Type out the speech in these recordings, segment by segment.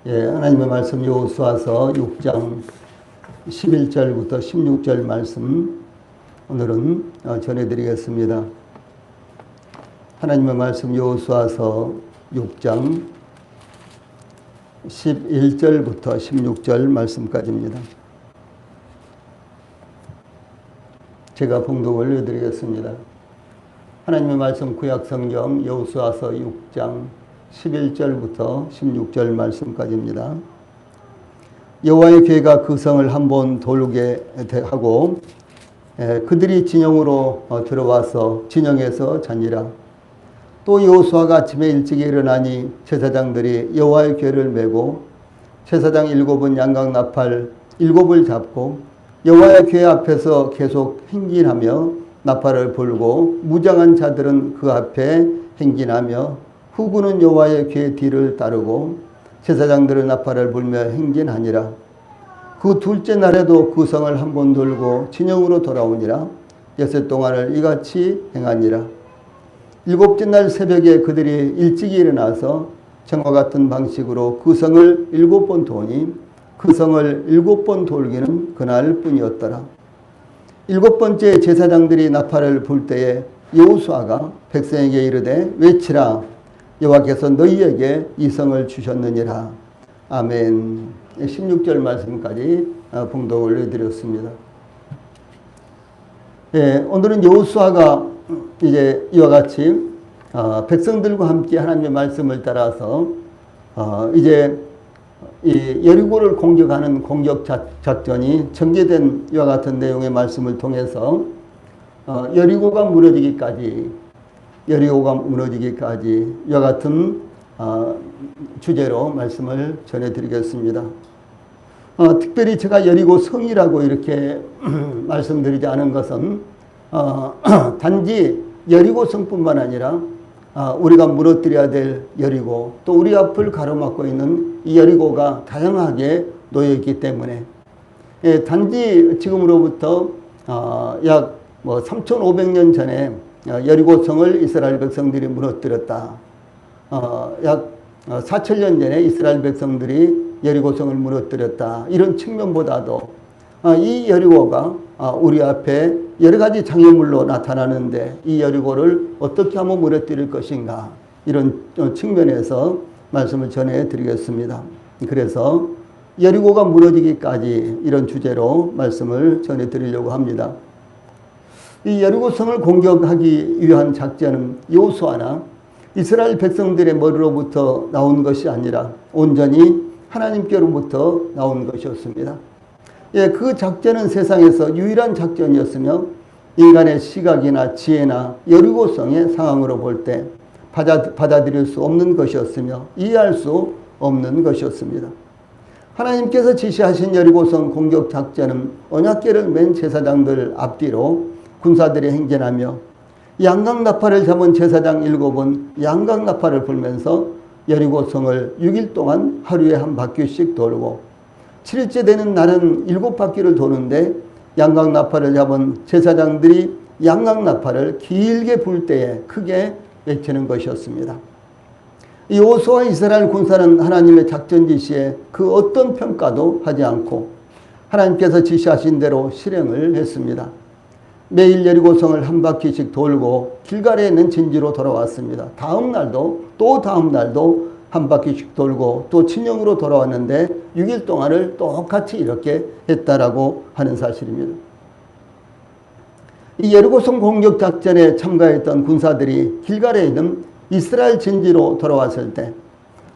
하나님의 말씀 여호수아서 6장 11절부터 16절 말씀 오늘은 전해드리겠습니다. 하나님의 말씀 여호수아서 6장 11절부터 16절 말씀까지입니다. 제가 봉독을 올려드리겠습니다. 하나님의 말씀 구약성경 여호수아서 6장 11절부터 16절 말씀까지입니다. 여호와의 괴가 그 성을 한번 돌게 하고 그들이 진영으로 들어와서 진영에서 자니라. 또 여호수아가 아침에 일찍 일어나니 제사장들이 여호와의 괴를 메고 제사장 7은 양각 나팔 7을 잡고 여호와의 괴 앞에서 계속 행진하며 나팔을 불고 무장한 자들은 그 앞에 행진하며 후군은 여호와의 괴 뒤를 따르고 제사장들은 나팔을 불며 행진하니라. 그 둘째 날에도 그 성을 한번 돌고 진영으로 돌아오니라. 엿새 동안을 이같이 행하니라. 일곱째 날 새벽에 그들이 일찍 일어나서 전과 같은 방식으로 그 성을 7번 도니 그 성을 7번 돌기는 그날 뿐이었더라. 7번째 제사장들이 나팔을 불 때에 여호수아가 백성에게 이르되 외치라. 여호와께서 너희에게 이 성을 주셨느니라. 아멘. 16절 말씀까지 봉독을 올려드렸습니다. 오늘은 여호수아가 이제 이와 같이 백성들과 함께 하나님의 말씀을 따라서 이제 이 여리고를 공격하는 공격 작전이 전개된 이와 같은 내용의 말씀을 통해서 여리고가 무너지기까지 이와 같은 주제로 말씀을 전해드리겠습니다. 특별히 제가 여리고 성이라고 이렇게 말씀드리지 않은 것은 단지 여리고 성뿐만 아니라 우리가 무너뜨려야 될 여리고 또 우리 앞을 가로막고 있는 이 여리고가 다양하게 놓여 있기 때문에 단지 지금으로부터 약 3,500년 전에 여리고성을 이스라엘 백성들이 무너뜨렸다. 약 4,000년 전에 이스라엘 백성들이 여리고성을 무너뜨렸다. 이런 측면보다도 이 여리고가 우리 앞에 여러 가지 장애물로 나타나는데 이 여리고를 어떻게 하면 무너뜨릴 것인가 이런 측면에서 말씀을 전해드리겠습니다. 그래서 여리고가 무너지기까지 이런 주제로 말씀을 전해드리려고 합니다. 이 여리고성을 공격하기 위한 작전은 여호수아나 이스라엘 백성들의 머리로부터 나온 것이 아니라 온전히 하나님께로부터 나온 것이었습니다. 그 작전은 세상에서 유일한 작전이었으며 인간의 시각이나 지혜나 여리고성의 상황으로 볼 때 받아들일 수 없는 것이었으며 이해할 수 없는 것이었습니다. 하나님께서 지시하신 여리고성 공격 작전은 언약궤를 맨 제사장들 앞뒤로 군사들이 행진하며 양각 나팔을 잡은 제사장 7은 양각 나팔을 불면서 여리고성을 6일 동안 하루에 한 바퀴씩 돌고 7일째 되는 날은 7바퀴를 도는데 양각 나팔을 잡은 제사장들이 양각 나팔을 길게 불 때에 크게 외치는 것이었습니다. 여호수아와 이스라엘 군사는 하나님의 작전 지시에 그 어떤 평가도 하지 않고 하나님께서 지시하신 대로 실행을 했습니다. 매일 여리고성을 한 바퀴씩 돌고 길갈에 있는 진지로 돌아왔습니다. 다음 날도 또 다음 날도 한 바퀴씩 돌고 또 진영으로 돌아왔는데 6일 동안을 똑같이 이렇게 했다라고 하는 사실입니다. 이 여리고성 공격 작전에 참가했던 군사들이 길갈에 있는 이스라엘 진지로 돌아왔을 때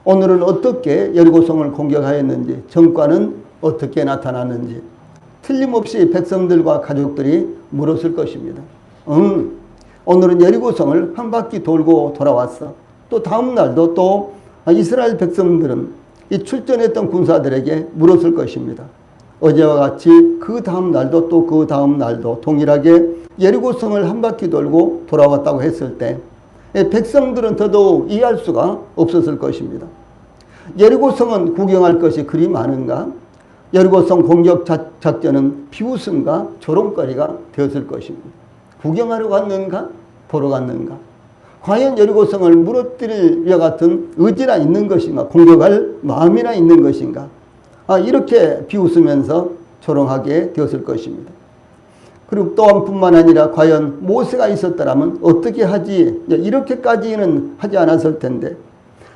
오늘은 어떻게 여리고성을 공격하였는지 정과는 어떻게 나타났는지 틀림없이 백성들과 가족들이 물었을 것입니다. 오늘은 여리고성을 한 바퀴 돌고 돌아왔어. 또 다음 날도 또 이스라엘 백성들은 이 출전했던 군사들에게 물었을 것입니다. 어제와 같이 그 다음 날도 또 그 다음 날도 동일하게 여리고성을 한 바퀴 돌고 돌아왔다고 했을 때 백성들은 더더욱 이해할 수가 없었을 것입니다. 여리고성은 구경할 것이 그리 많은가? 여리고성 공격 작전은 비웃음과 조롱거리가 되었을 것입니다. 구경하러 갔는가? 보러 갔는가? 과연 여리고성을 무너뜨릴 것 같은 의지나 있는 것인가? 공격할 마음이나 있는 것인가? 이렇게 비웃으면서 조롱하게 되었을 것입니다. 그리고 또한 뿐만 아니라 과연 모세가 있었더라면 어떻게 하지? 이렇게까지는 하지 않았을 텐데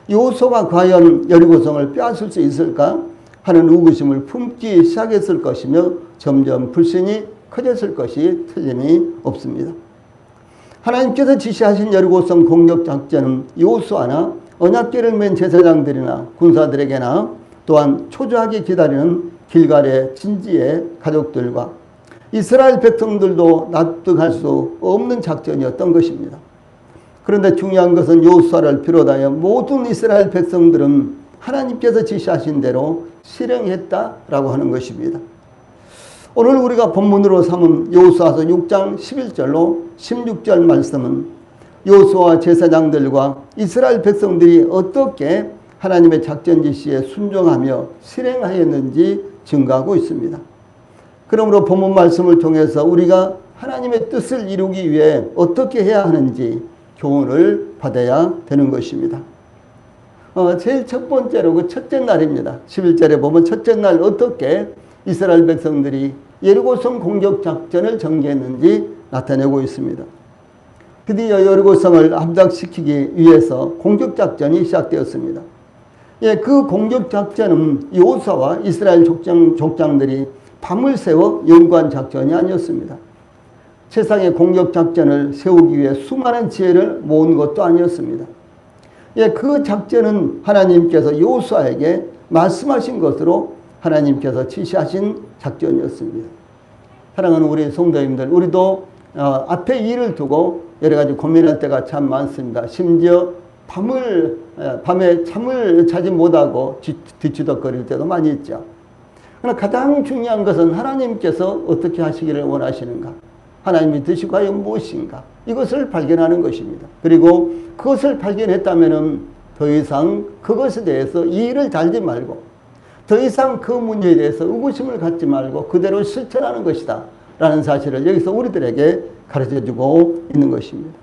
여호수아가 과연 여리고성을 빼앗을 수 있을까 하는 의구심을 품기 시작했을 것이며 점점 불신이 커졌을 것이 틀림이 없습니다. 하나님께서 지시하신 여리고성 공격 작전은 여호수아나 언약궤를 맨 제사장들이나 군사들에게나 또한 초조하게 기다리는 길갈의 진지의 가족들과 이스라엘 백성들도 납득할 수 없는 작전이었던 것입니다. 그런데 중요한 것은 여호수아를 비롯하여 모든 이스라엘 백성들은 하나님께서 지시하신 대로 실행했다라고 하는 것입니다. 오늘 우리가 본문으로 삼은 여호수아서 6장 11절로 16절 말씀은 여호수아 제사장들과 이스라엘 백성들이 어떻게 하나님의 작전 지시에 순종하며 실행하였는지 증거하고 있습니다. 그러므로 본문 말씀을 통해서 우리가 하나님의 뜻을 이루기 위해 어떻게 해야 하는지 교훈을 받아야 되는 것입니다. 제일 첫 번째로 그 첫째 날입니다. 11절에 보면 첫째 날 어떻게 이스라엘 백성들이 여리고성 공격 작전을 전개했는지 나타내고 있습니다. 드디어 여리고성을 함락시키기 위해서 공격 작전이 시작되었습니다. 그 공격 작전은 여호수아와 이스라엘 족장들이 밤을 새워 연구한 작전이 아니었습니다. 세상의 공격 작전을 세우기 위해 수많은 지혜를 모은 것도 아니었습니다. 그 작전은 하나님께서 여호수아에게 말씀하신 것으로 하나님께서 지시하신 작전이었습니다. 사랑하는 우리 성도님들, 우리도 앞에 일을 두고 여러 가지 고민할 때가 참 많습니다. 심지어 밤에 잠을 자지 못하고 뒤치덕거릴 때도 많이 있죠. 그러나 가장 중요한 것은 하나님께서 어떻게 하시기를 원하시는가? 하나님의 뜻이 과연 무엇인가? 이것을 발견하는 것입니다. 그리고 그것을 발견했다면 더 이상 그것에 대해서 이의를 달지 말고 더 이상 그 문제에 대해서 의구심을 갖지 말고 그대로 실천하는 것이다 라는 사실을 여기서 우리들에게 가르쳐주고 있는 것입니다.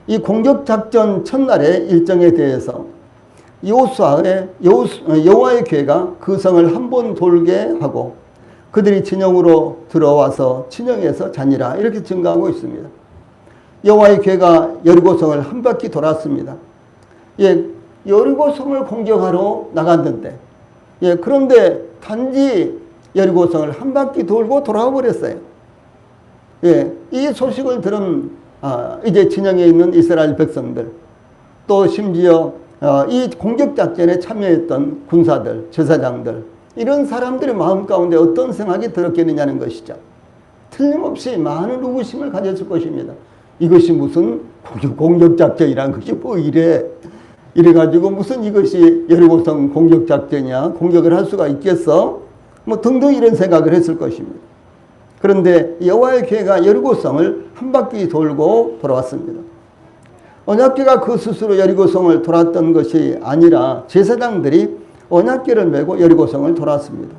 이 공격작전 첫날의 일정에 대해서 여호와의 궤가 그 성을 한 번 돌게 하고 그들이 진영으로 들어와서 진영에서 자니라 이렇게 증가하고 있습니다. 여호와의 궤가 여리고성을 한 바퀴 돌았습니다. 여리고성을 공격하러 나갔는데 그런데 단지 여리고성을 한 바퀴 돌고 돌아와 버렸어요. 이 소식을 들은 이제 진영에 있는 이스라엘 백성들 또 심지어 이 공격작전에 참여했던 군사들, 제사장들 이런 사람들의 마음 가운데 어떤 생각이 들었겠느냐는 것이죠. 틀림없이 많은 의구심을 가졌을 것입니다. 이것이 무슨 공격작전이란 것이 뭐 이래가지고 무슨 이것이 여리고성 공격작전이야? 공격을 할 수가 있겠어? 뭐 등등 이런 생각을 했을 것입니다. 그런데 여호와의 궤가 여리고성을 한 바퀴 돌고 돌아왔습니다. 언약궤가 그 스스로 여리고성을 돌았던 것이 아니라 제사장들이 언약궤를 메고 여리고성을 돌았습니다.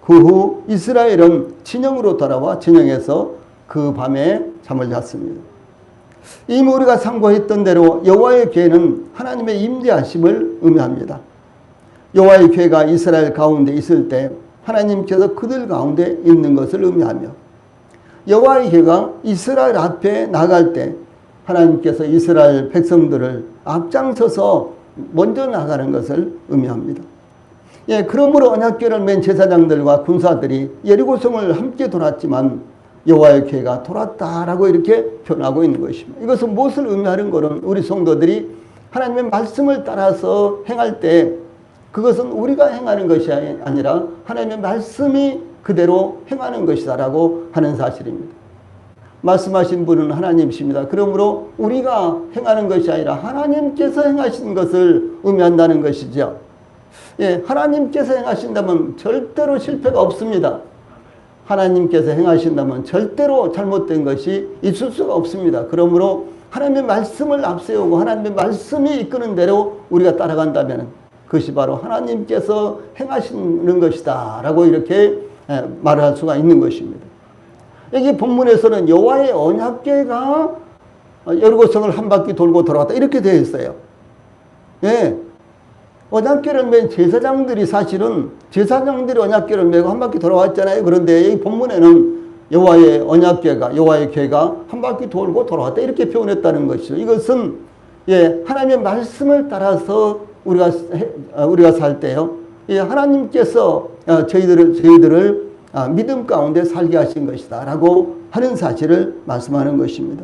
그 후 이스라엘은 진영으로 돌아와 진영에서 그 밤에 잠을 잤습니다. 이미 우리가 상고했던 대로 여호와의 궤는 하나님의 임재하심을 의미합니다. 여호와의 궤가 이스라엘 가운데 있을 때 하나님께서 그들 가운데 있는 것을 의미하며 여호와의 궤가 이스라엘 앞에 나갈 때 하나님께서 이스라엘 백성들을 앞장서서 먼저 나가는 것을 의미합니다. 그러므로 언약궤를 맨 제사장들과 군사들이 여리고성을 함께 돌았지만 여호와의 궤가 돌았다라고 이렇게 표현하고 있는 것입니다. 이것은 무엇을 의미하는 것은 우리 성도들이 하나님의 말씀을 따라서 행할 때 그것은 우리가 행하는 것이 아니라 하나님의 말씀이 그대로 행하는 것이다라고 하는 사실입니다. 말씀하신 분은 하나님이십니다. 그러므로 우리가 행하는 것이 아니라 하나님께서 행하신 것을 의미한다는 것이죠. 하나님께서 행하신다면 절대로 실패가 없습니다. 하나님께서 행하신다면 절대로 잘못된 것이 있을 수가 없습니다. 그러므로 하나님의 말씀을 앞세우고 하나님의 말씀이 이끄는 대로 우리가 따라간다면 그것이 바로 하나님께서 행하시는 것이다 라고 이렇게 말할 수가 있는 것입니다. 여기 본문에서는 여호와의 언약궤가 여리고성을 한 바퀴 돌고 돌아왔다. 이렇게 되어 있어요. 예. 언약궤를 맨 제사장들이 사실은 제사장들이 언약궤를 메고 한 바퀴 돌아왔잖아요. 그런데 이 본문에는 여호와의 언약궤가 여호와의 궤가 한 바퀴 돌고 돌아왔다. 이렇게 표현했다는 것이죠. 이것은 예, 하나님의 말씀을 따라서 우리가 살 때요. 예, 하나님께서 저희들을 믿음 가운데 살게 하신 것이다라고 하는 사실을 말씀하는 것입니다.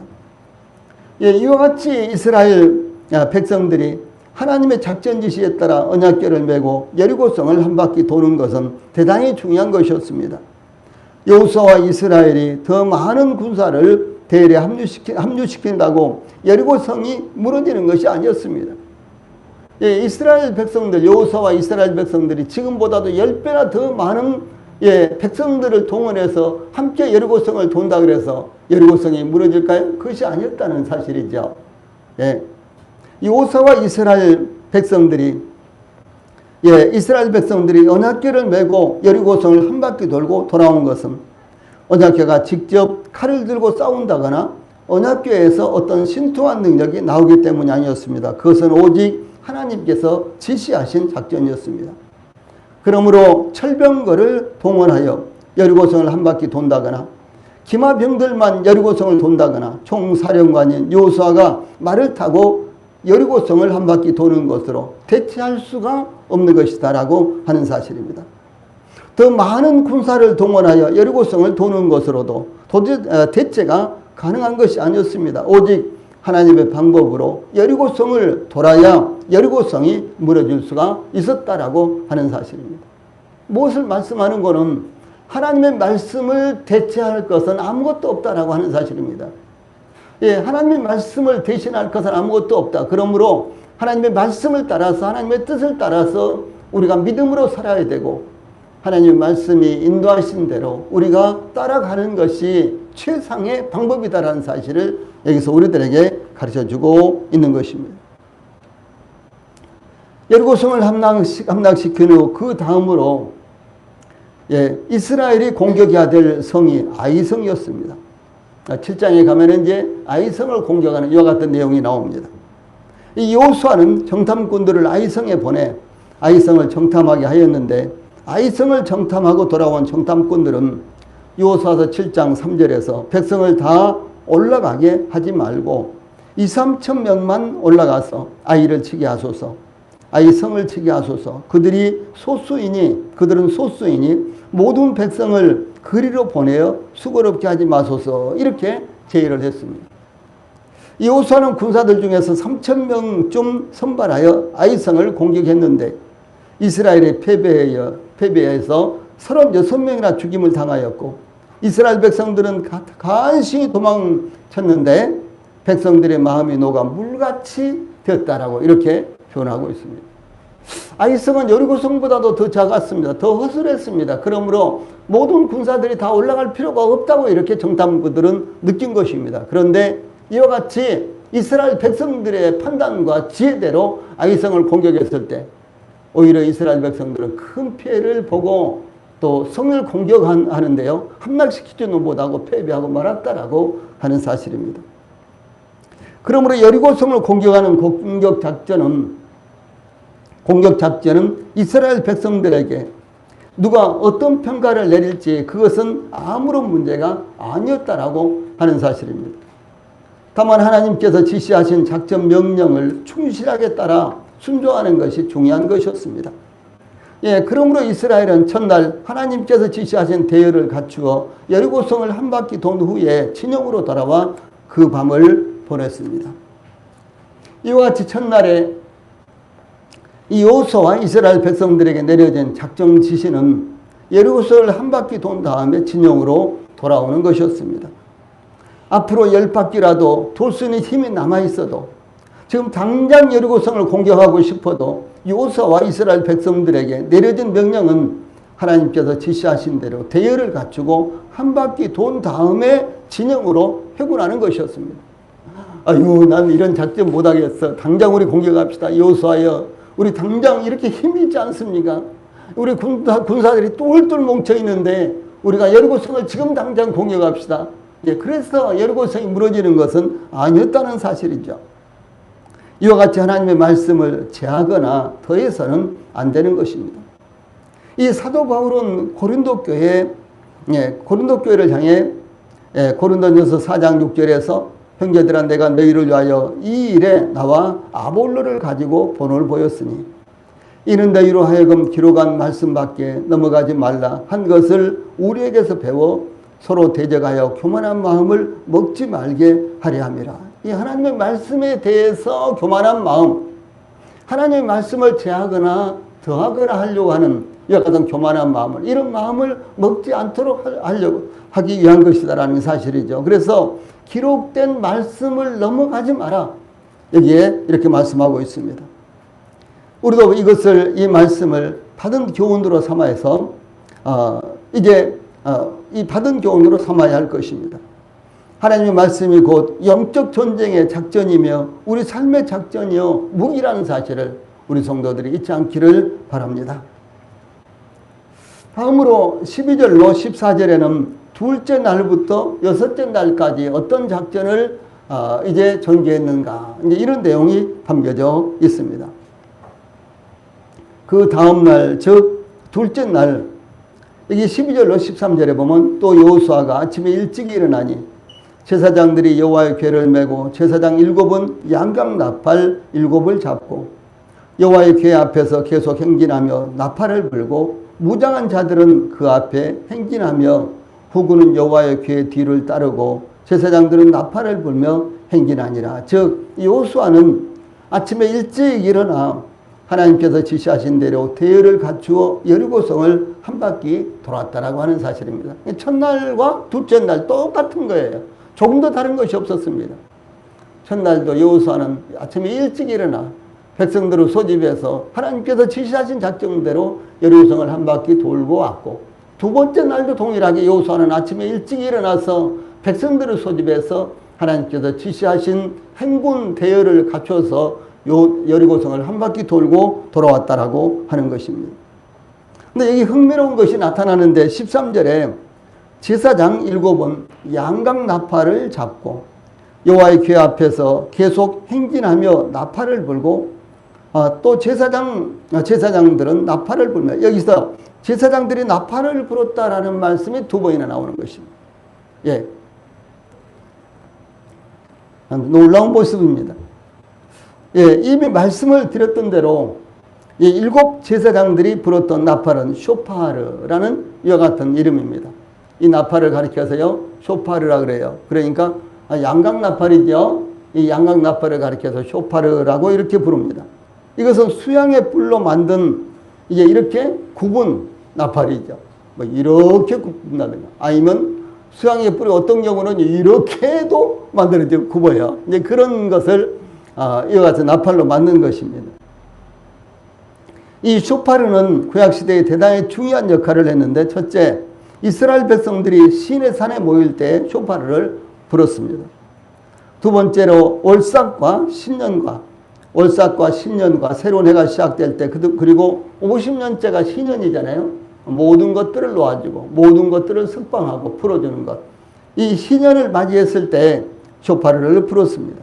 예, 이와 같이 이스라엘 백성들이 하나님의 작전 지시에 따라 언약궤를 메고 여리고성을 한 바퀴 도는 것은 대단히 중요한 것이었습니다. 여호수아와 이스라엘이 더 많은 군사를 대열에 합류시킨다고 여리고성이 무너지는 것이 아니었습니다. 예, 이스라엘 백성들, 여호수아와 이스라엘 백성들이 지금보다도 10배나 더 많은 백성들을 동원해서 함께 여리고성을 돈다 그래서 여리고성이 무너질까요? 그것이 아니었다는 사실이죠. 예. 여호수아와 이스라엘 백성들이 언약궤를 메고 여리고성을 한 바퀴 돌고 돌아온 것은 언약궤가 직접 칼을 들고 싸운다거나 언약궤에서 어떤 신통한 능력이 나오기 때문이 아니었습니다. 그것은 오직 하나님께서 지시하신 작전이었습니다. 그러므로 철병거를 동원하여 여리고성을 한 바퀴 돈다거나 기마병들만 여리고성을 돈다거나 총사령관인 여호수아가 말을 타고 여리고성을 한 바퀴 도는 것으로 대체할 수가 없는 것이다라고 하는 사실입니다. 더 많은 군사를 동원하여 여리고성을 도는 것으로도 대체가 가능한 것이 아니었습니다. 오직 하나님의 방법으로 여리고성을 돌아야 여리고성이 무너질 수가 있었다라고 하는 사실입니다. 무엇을 말씀하는 것은 하나님의 말씀을 대체할 것은 아무것도 없다라고 하는 사실입니다. 예, 하나님의 말씀을 대신할 것은 아무것도 없다. 그러므로 하나님의 말씀을 따라서 하나님의 뜻을 따라서 우리가 믿음으로 살아야 되고 하나님의 말씀이 인도하신 대로 우리가 따라가는 것이 최상의 방법이다라는 사실을 여기서 우리들에게 가르쳐주고 있는 것입니다. 여리고성을 함락시킨 후 그 다음으로 이스라엘이 공격해야 될 성이 아이성이었습니다. 7장에 가면 이제 아이성을 공격하는 이와 같은 내용이 나옵니다. 이 여호수아는 정탐꾼들을 아이성에 보내 아이성을 정탐하게 하였는데 아이성을 정탐하고 돌아온 정탐꾼들은 여호수아서 7장 3절에서 백성을 다 올라가게 하지 말고 2-3천 명만 올라가서 아이를 치게 하소서, 아이성을 치게 하소서. 그들은 소수이니 모든 백성을 그리로 보내어 수고롭게 하지 마소서. 이렇게 제의를 했습니다. 여호수아는 군사들 중에서 3천 명쯤 선발하여 아이성을 공격했는데 이스라엘이 패배해서 36명이나 죽임을 당하였고 이스라엘 백성들은 간신히 도망쳤는데 백성들의 마음이 녹아 물같이 되었다라고 이렇게 표현하고 있습니다. 아이성은 여리고성보다도 더 작았습니다. 더 허술했습니다. 그러므로 모든 군사들이 다 올라갈 필요가 없다고 이렇게 정탐꾼들은 느낀 것입니다. 그런데 이와 같이 이스라엘 백성들의 판단과 지혜대로 아이성을 공격했을 때 오히려 이스라엘 백성들은 큰 피해를 보고 또 성을 공격하는데요. 함락시키지도 못하고 패배하고 말았다라고 하는 사실입니다. 그러므로 여리고성을 공격하는 공격 작전은 이스라엘 백성들에게 누가 어떤 평가를 내릴지 그것은 아무런 문제가 아니었다라고 하는 사실입니다. 다만 하나님께서 지시하신 작전 명령을 충실하게 따라 순종하는 것이 중요한 것이었습니다. 그러므로 이스라엘은 첫날 하나님께서 지시하신 대열을 갖추어 여리고성을 한 바퀴 돈 후에 진영으로 돌아와 그 밤을 보냈습니다. 이와 같이 첫날에 이 여호수아와 이스라엘 백성들에게 내려진 작전 지시는 여리고성을 한 바퀴 돈 다음에 진영으로 돌아오는 것이었습니다. 앞으로 10바퀴라도 돌 수 있는 힘이 남아있어도 지금 당장 여리고성을 공격하고 싶어도 여호수아와 이스라엘 백성들에게 내려진 명령은 하나님께서 지시하신 대로 대열을 갖추고 한 바퀴 돈 다음에 진영으로 회군하는 것이었습니다. 아유, 난 이런 작전 못하겠어. 당장 우리 공격합시다. 여호수아여, 우리 당장 이렇게 힘이 있지 않습니까? 우리 군사들이 똘똘 뭉쳐 있는데 우리가 여리고성을 지금 당장 공격합시다. 그래서 여리고성이 무너지는 것은 아니었다는 사실이죠. 이와 같이 하나님의 말씀을 제하거나 더해서는 안 되는 것입니다. 이 사도 바울은 고린도 교회를 향해 고린도전서 4장 6절에서 형제들아 내가 너희를 위하여 이 일에 나와 아볼로를 가지고 본을 보였으니 이는 너희로 하여금 기록한 말씀밖에 넘어가지 말라 한 것을 우리에게서 배워 서로 대적하여 교만한 마음을 먹지 말게 하려 함이라. 이 하나님의 말씀에 대해서 교만한 마음, 하나님의 말씀을 제하거나 더하거나 하려고 하는 이와 같은 교만한 마음을, 이런 마음을 먹지 않도록 하기 위한 것이다라는 사실이죠. 그래서 기록된 말씀을 넘어가지 마라. 여기에 이렇게 말씀하고 있습니다. 우리도 이 말씀을 받은 교훈으로 삼아서 이 받은 교훈으로 삼아야 할 것입니다. 하나님의 말씀이 곧 영적 전쟁의 작전이며 우리 삶의 작전이요 무기라는 사실을 우리 성도들이 잊지 않기를 바랍니다. 다음으로 12절로 14절에는 둘째 날부터 여섯째 날까지 어떤 작전을 이제 전개했는가, 이제 이런 내용이 담겨져 있습니다. 그 다음 날, 즉 둘째 날, 여기 12절로 13절에 보면 또 여호수아가 아침에 일찍 일어나니 제사장들이 여호와의 궤를 메고 제사장 7은 양각 나팔 7을 잡고 여호와의 궤 앞에서 계속 행진하며 나팔을 불고 무장한 자들은 그 앞에 행진하며 후군은 여호와의 궤 뒤를 따르고 제사장들은 나팔을 불며 행진하니라. 즉 여호수아는 아침에 일찍 일어나 하나님께서 지시하신 대로 대열을 갖추어 여리고성을 한 바퀴 돌았다라고 하는 사실입니다. 첫날과 둘째 날 똑같은 거예요. 조금도 다른 것이 없었습니다. 첫날도 여호수아는 아침에 일찍 일어나 백성들을 소집해서 하나님께서 지시하신 작정대로 여리고성을 한 바퀴 돌고 왔고, 두 번째 날도 동일하게 여호수아는 아침에 일찍 일어나서 백성들을 소집해서 하나님께서 지시하신 행군 대열을 갖춰서 여리고성을 한 바퀴 돌고 돌아왔다라고 하는 것입니다. 근데 여기 흥미로운 것이 나타나는데 13절에 제사장 7은 양각 나팔을 잡고 여호와의 궤 앞에서 계속 행진하며 나팔을 불고 또 제사장들은 나팔을 불며, 여기서 제사장들이 나팔을 불었다라는 말씀이 두 번이나 나오는 것입니다. 예, 놀라운 모습입니다. 예, 이미 말씀을 드렸던 대로 7 제사장들이 불었던 나팔은 쇼파르라는 이와 같은 이름입니다. 이 나팔을 가리켜서요 쇼파르라 그래요. 그러니까 양각 나팔이죠. 이 양각 나팔을 가리켜서 쇼파르라고 이렇게 부릅니다. 이것은 수양의 뿔로 만든 이제 이렇게 굽은 나팔이죠. 뭐 이렇게 굽는다든가, 아니면 수양의 뿔이 어떤 경우는 이렇게도 만들어져 굽어요. 이제 그런 것을 이와 같은 나팔로 만든 것입니다. 이 쇼파르는 구약시대에 대단히 중요한 역할을 했는데, 첫째, 이스라엘 백성들이 시내 산에 모일 때 쇼파르를 불었습니다. 두 번째로 월삭과 신년과 새로운 해가 시작될 때, 그리고 50년째가 신년이잖아요. 모든 것들을 놓아주고 모든 것들을 석방하고 풀어주는 것, 이 신년을 맞이했을 때 쇼파르를 불었습니다.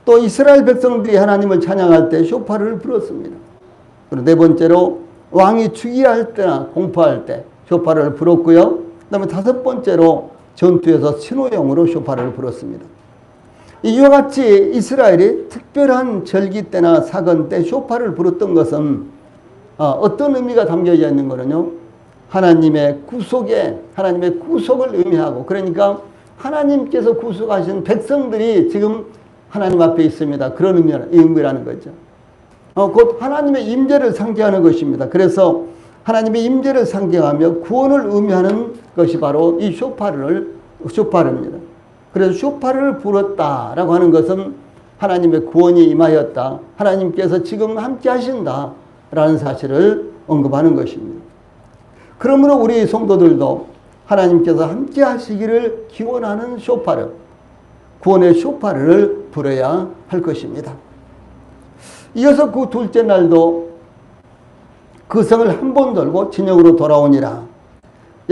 또 이스라엘 백성들이 하나님을 찬양할 때 쇼파르를 불었습니다. 그리고 네 번째로 왕이 즉위할 때나 공포할 때 쇼파르를 불었고요. 그 다음에 다섯 번째로 전투에서 신호용으로 쇼파르를 불었습니다. 이와 같이 이스라엘이 특별한 절기 때나 사건 때 쇼파를 불었던 것은 어떤 의미가 담겨져 있는 거는요, 하나님의 구속을 의미하고, 그러니까 하나님께서 구속하신 백성들이 지금 하나님 앞에 있습니다. 그런 의미라는 거죠. 곧 하나님의 임재를 상징하는 것입니다. 그래서 하나님의 임재를 상징하며 구원을 의미하는 것이 바로 이 쇼파르입니다. 그래서 쇼파르를 불었다라고 하는 것은 하나님의 구원이 임하였다, 하나님께서 지금 함께 하신다라는 사실을 언급하는 것입니다. 그러므로 우리 성도들도 하나님께서 함께 하시기를 기원하는 쇼파르, 구원의 쇼파르를 불어야 할 것입니다. 이어서 그 둘째 날도 그 성을 한 번 돌고 진영으로 돌아오니라.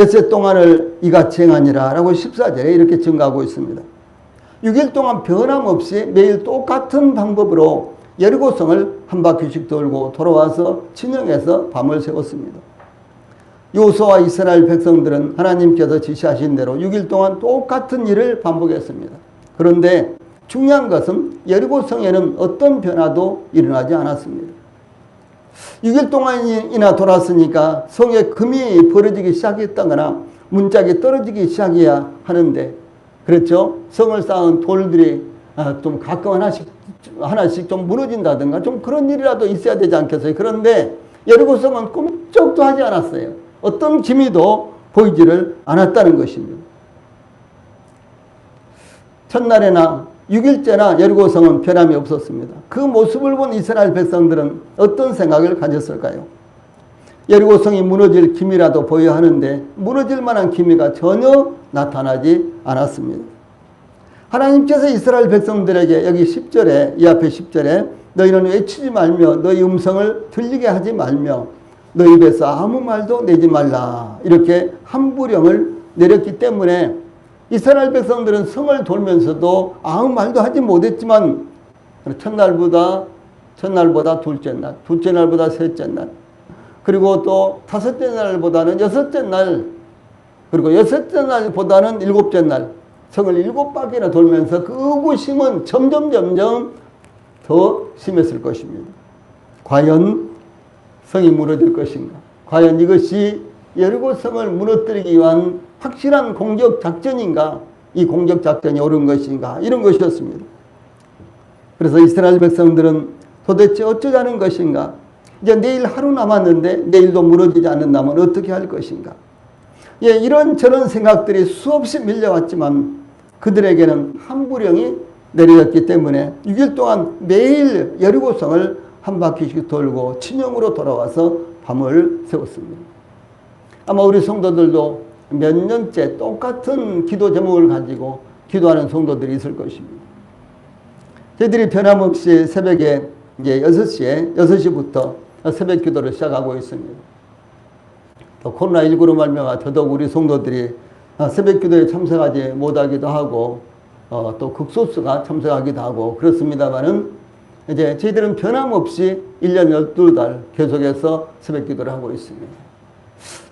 엿새 동안을 이같이 행하니라 라고 14절에 이렇게 증가하고 있습니다. 6일 동안 변함없이 매일 똑같은 방법으로 여리고성을 한 바퀴씩 돌고 돌아와서 진영에서 밤을 새웠습니다. 여호수아와 이스라엘 백성들은 하나님께서 지시하신 대로 6일 동안 똑같은 일을 반복했습니다. 그런데 중요한 것은 여리고성에는 어떤 변화도 일어나지 않았습니다. 6일 동안이나 돌았으니까 성에 금이 벌어지기 시작했다거나 문짝이 떨어지기 시작해야 하는데, 그렇죠? 성을 쌓은 돌들이 좀 가끔 하나씩 좀 무너진다든가 좀 그런 일이라도 있어야 되지 않겠어요? 그런데 여리고성은 꿈쩍도 하지 않았어요. 어떤 기미도 보이지를 않았다는 것입니다. 첫날에나 6일째나 여리고성은 변함이 없었습니다. 그 모습을 본 이스라엘 백성들은 어떤 생각을 가졌을까요? 여리고성이 무너질 기미라도 보여야 하는데 무너질 만한 기미가 전혀 나타나지 않았습니다. 하나님께서 이스라엘 백성들에게 여기 10절에, 이 앞에 10절에 너희는 외치지 말며 너희 음성을 들리게 하지 말며 너희 입에서 아무 말도 내지 말라, 이렇게 한부령을 내렸기 때문에 이스라엘 백성들은 성을 돌면서도 아무 말도 하지 못했지만 첫날보다 둘째 날, 둘째 날보다 셋째 날, 그리고 또 다섯째 날보다는 여섯째 날, 그리고 여섯째 날보다는 일곱째 날, 성을 7바퀴나 돌면서 그 의구심은 점점 더 심했을 것입니다. 과연 성이 무너질 것인가? 과연 이것이 여리고성을 무너뜨리기 위한 확실한 공격 작전인가? 이 공격 작전이 옳은 것인가? 이런 것이었습니다. 그래서 이스라엘 백성들은 도대체 어쩌자는 것인가? 이제 내일 하루 남았는데 내일도 무너지지 않는다면 어떻게 할 것인가? 예, 이런저런 생각들이 수없이 밀려왔지만 그들에게는 한부령이 내려졌기 때문에 6일 동안 매일 여리고성을 한 바퀴씩 돌고 진영으로 돌아와서 밤을 새웠습니다. 아마 우리 성도들도 몇 년째 똑같은 기도 제목을 가지고 기도하는 성도들이 있을 것입니다. 저희들이 변함없이 새벽에 이제 6시부터 새벽 기도를 시작하고 있습니다. 또 코로나19로 말미암아 더더욱 우리 성도들이 새벽 기도에 참석하지 못하기도 하고 또 극소수가 참석하기도 하고 그렇습니다만은 이제 저희들은 변함없이 1년 12달 계속해서 새벽 기도를 하고 있습니다.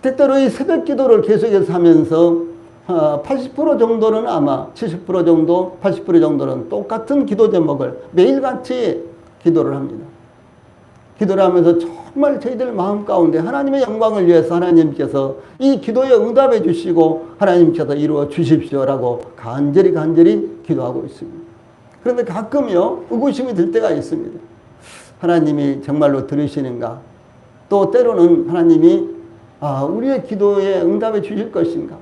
때때로 이 새벽 기도를 계속해서 하면서 80% 정도는 아마 70% 정도, 80% 정도는 똑같은 기도 제목을 매일같이 기도를 합니다. 기도를 하면서 정말 저희들 마음 가운데 하나님의 영광을 위해서 하나님께서 이 기도에 응답해 주시고 하나님께서 이루어 주십시오라고 간절히 기도하고 있습니다. 그런데 가끔요 의구심이 들 때가 있습니다. 하나님이 정말로 들으시는가? 또 때로는 하나님이 우리의 기도에 응답해 주실 것인가?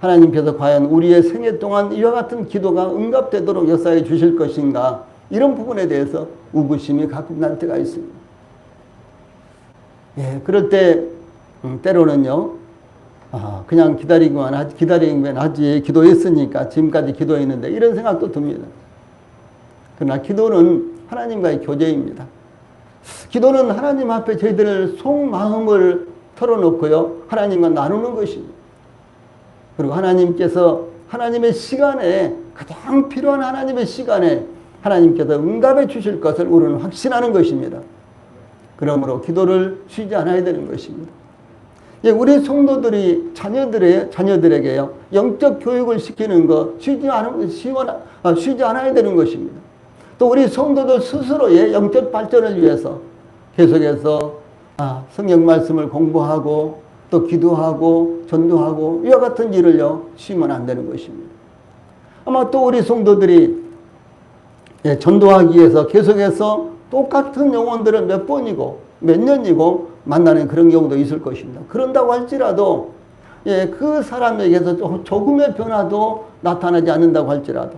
하나님께서 과연 우리의 생애 동안 이와 같은 기도가 응답되도록 역사해 주실 것인가? 이런 부분에 대해서 의구심이 가끔 날 때가 있습니다. 예, 그럴 때 때로는요 그냥 기다리기만 하지 기도했으니까 지금까지 기도했는데 이런 생각도 듭니다. 그러나 기도는 하나님과의 교제입니다. 기도는 하나님 앞에 저희들 속마음을 털어놓고요 하나님과 나누는 것입니다. 그리고 하나님께서 하나님의 시간에 가장 필요한 하나님의 시간에 하나님께서 응답해 주실 것을 우리는 확신하는 것입니다. 그러므로 기도를 쉬지 않아야 되는 것입니다. 예, 우리 성도들이 자녀들에게요 영적 교육을 시키는 것 쉬지 않아야 되는 것입니다. 또 우리 성도들 스스로의 영적 발전을 위해서 계속해서 성경 말씀을 공부하고 또 기도하고 전도하고 이와 같은 일을요 쉬면 안 되는 것입니다. 아마 또 우리 성도들이 전도하기 위해서 계속해서 똑같은 영혼들을 몇 번이고 몇 년이고 만나는 그런 경우도 있을 것입니다. 그런다고 할지라도 그 사람에게서 조금의 변화도 나타나지 않는다고 할지라도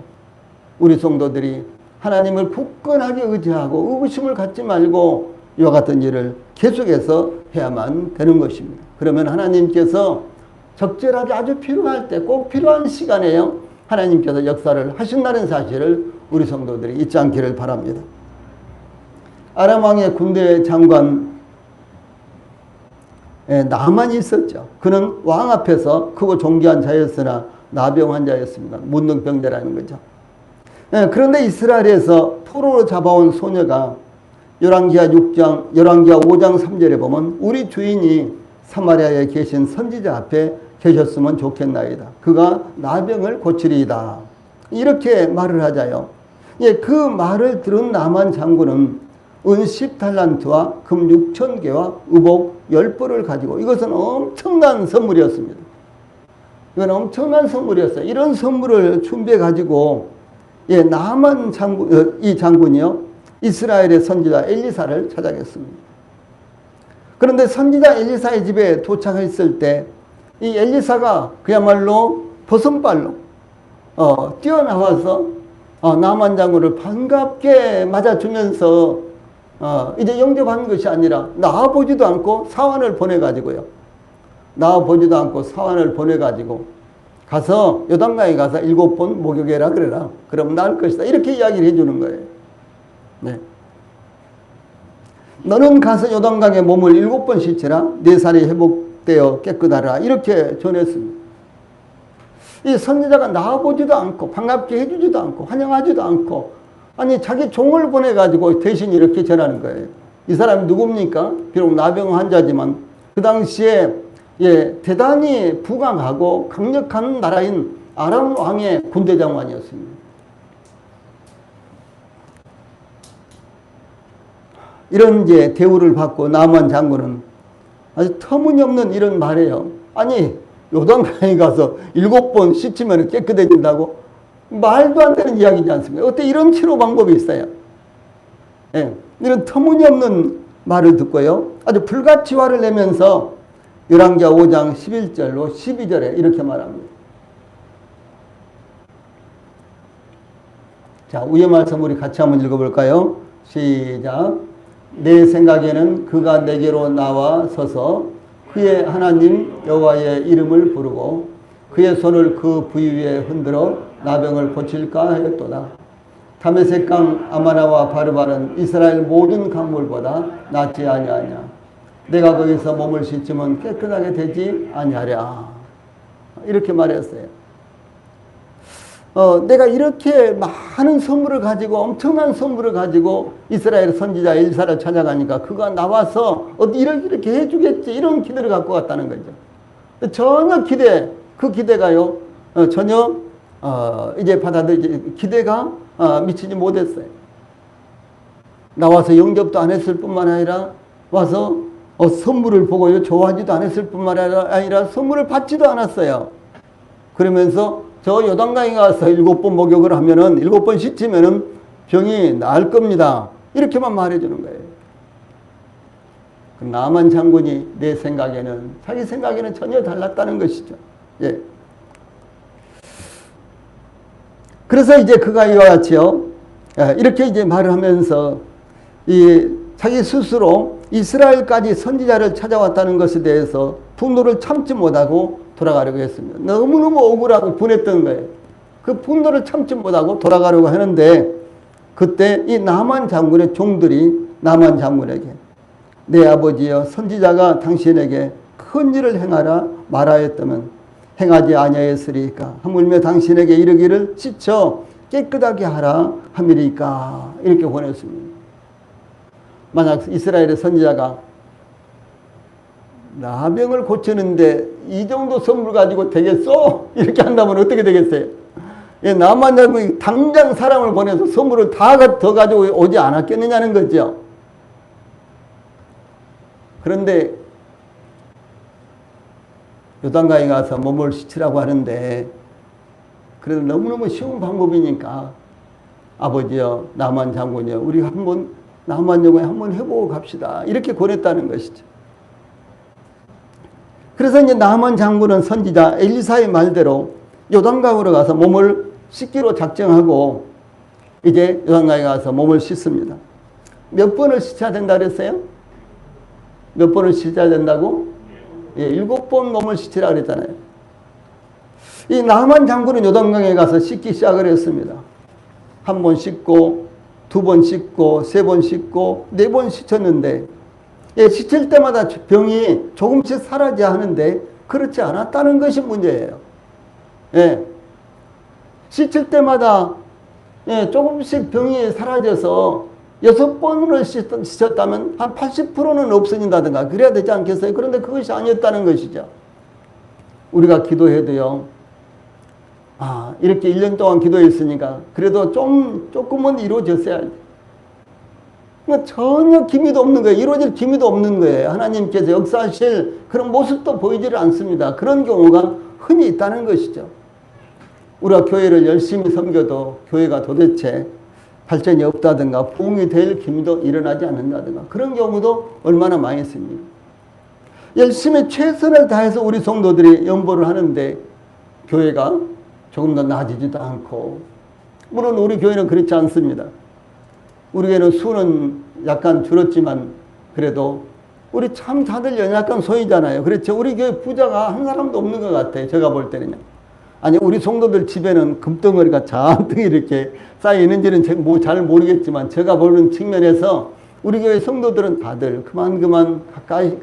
우리 성도들이 하나님을 굳건하게 의지하고 의구심을 갖지 말고 이와 같은 일을 계속해서 해야만 되는 것입니다. 그러면 하나님께서 적절하게 아주 필요할 때 꼭 필요한 시간에요 하나님께서 역사를 하신다는 사실을 우리 성도들이 잊지 않기를 바랍니다. 아람 왕의 군대 장관 나만이 있었죠. 그는 왕 앞에서 크고 존귀한 자였으나 나병 환자였습니다. 문둥병자라는 거죠. 그런데 이스라엘에서 포로로 잡아온 소녀가 열왕기하 5장 3절에 보면 우리 주인이 사마리아에 계신 선지자 앞에 계셨으면 좋겠나이다. 그가 나병을 고치리이다. 이렇게 말을 하자요. 그 말을 들은 나만 장군은 은 10달란트와 금 6,000개와 의복 10벌을 가지고, 이것은 엄청난 선물이었습니다. 이건 엄청난 선물이었어요. 이런 선물을 준비해 가지고 나만 장군, 이 장군이요, 이스라엘의 선지자 엘리사를 찾아갔습니다. 그런데 선지자 엘리사의 집에 도착했을 때 이 엘리사가 그야말로 버선발로 뛰어나와서 나만 장군을 반갑게 맞아주면서 이제 영접하는 것이 아니라 나와보지도 않고 사환을 보내가지고요. 나와보지도 않고 사환을 보내가지고 가서 요단강에 가서 7번 목욕해라 그래라. 그럼 나을 것이다. 이렇게 이야기를 해주는 거예요. 네. 너는 가서 요단강에 몸을 7번 씻으라. 네 살이 회복되어 깨끗하라. 이렇게 전했습니다. 이 선지자가 나와보지도 않고 반갑게 해주지도 않고 환영하지도 않고, 아니 자기 종을 보내가지고 대신 이렇게 전하는 거예요. 이 사람이 누굽니까? 비록 나병 환자지만 그 당시에 대단히 부강하고 강력한 나라인 아람 왕의 군대 장관이었습니다. 이런 이제 대우를 받고 나만 장군은 아주 터무니없는 이런 말이에요. 아니 요단강에 가서 7번 씻으면 깨끗해진다고? 말도 안 되는 이야기지 않습니까? 어때 이런 치료 방법이 있어요? 이런 터무니없는 말을 듣고요, 아주 불같이 화를 내면서 열왕기하 5장 11절로 12절에 이렇게 말합니다. 자, 위의 말씀 우리 같이 한번 읽어볼까요? 시작. 내 생각에는 그가 내게로 나와 서서 그의 하나님 여호와의 이름을 부르고 그의 손을 그 부위 위에 흔들어 나병을 고칠까 하였도다. 다메섹강 아마나와 바르바는 이스라엘 모든 강물보다 낫지 아니하냐. 내가 거기서 몸을 씻으면 깨끗하게 되지 아니하랴. 이렇게 말했어요. 내가 이렇게 많은 선물을 가지고, 엄청난 선물을 가지고 이스라엘 선지자 엘리사를 찾아가니까 그가 나와서 이렇게 해주겠지, 이런 기대를 갖고 갔다는 거죠. 전혀 그 기대가요, 전혀 이제 받아들이지, 기대가 미치지 못했어요. 나와서 영접도 안 했을 뿐만 아니라 와서 선물을 보고요 좋아하지도 않았을 뿐만 아니라 선물을 받지도 않았어요. 그러면서 저 요단강에 가서 7번 목욕을 하면은 7번 씻으면은 병이 나을 겁니다. 이렇게만 말해주는 거예요. 나만 장군이 내 생각에는, 자기 생각에는 전혀 달랐다는 것이죠. 예. 그래서 이제 그가 이와 같이요, 이렇게 이제 말을 하면서 자기 스스로 이스라엘까지 선지자를 찾아왔다는 것에 대해서 분노를 참지 못하고 돌아가려고 했습니다. 너무너무 억울하고 분했던 거예요. 그 분노를 참지 못하고 돌아가려고 하는데, 그때 이 나만 장군의 종들이 나만 장군에게 내 아버지여 선지자가 당신에게 큰 일을 행하라 말하였다면 행하지 아니하였으리까. 하물며 당신에게 이르기를 씻어 깨끗하게 하라 함이리까. 이렇게 보냈습니다. 만약 이스라엘의 선지자가 나병을 고치는데 이 정도 선물 가지고 되겠어? 이렇게 한다면 어떻게 되겠어요? 나만 장군이 당장 사람을 보내서 선물을 다 더 가지고 오지 않았겠느냐는 거죠. 그런데 요단강에 가서 몸을 씻으라고 하는데, 그래도 너무너무 쉬운 방법이니까 아버지여 나만 장군이여 우리 한번 나만 장군에 한번 해보고 갑시다. 이렇게 권했다는 것이죠. 그래서 이제 나만 장군은 선지자 엘리사의 말대로 요단강으로 가서 몸을 씻기로 작정하고 이제 요단강에 가서 몸을 씻습니다. 몇 번을 씻어야 된다 그랬어요? 몇 번을 씻어야 된다고? 7번 몸을 씻으라 그랬잖아요. 이 나만 장군은 요단강에 가서 씻기 시작을 했습니다. 1번 씻고 2번 씻고 3번 씻고 4번 씻었는데 예, 시칠 때마다 병이 조금씩 사라져야 하는데 그렇지 않았다는 것이 문제예요. 예. 시칠 때마다 예, 조금씩 병이 사라져서 6번을 씻었다면 한 80%는 없어진다든가 그래야 되지 않겠어요? 그런데 그것이 아니었다는 것이죠. 우리가 기도해도요. 아, 이렇게 1년 동안 기도했으니까 그래도 조금은 이루어졌어야 돼. 전혀 기미도 없는 거예요. 이루어질 기미도 없는 거예요. 하나님께서 역사하실 그런 모습도 보이지를 않습니다. 그런 경우가 흔히 있다는 것이죠. 우리가 교회를 열심히 섬겨도 교회가 도대체 발전이 없다든가 부흥이 될 기미도 일어나지 않는다든가 그런 경우도 얼마나 많이 있습니까? 열심히 최선을 다해서 우리 성도들이 연보를 하는데 교회가 조금 더 나아지지도 않고, 물론 우리 교회는 그렇지 않습니다. 우리 교회는 수는 약간 줄었지만 그래도 우리 참 다들 연약한 소이잖아요. 그렇죠? 우리 교회 부자가 한 사람도 없는 것 같아요. 제가 볼 때는요. 아니, 우리 성도들 집에는 금덩어리가 잔뜩 이렇게 쌓여 있는지는 잘 모르겠지만 제가 보는 측면에서 우리 교회 성도들은 다들 그만 가까이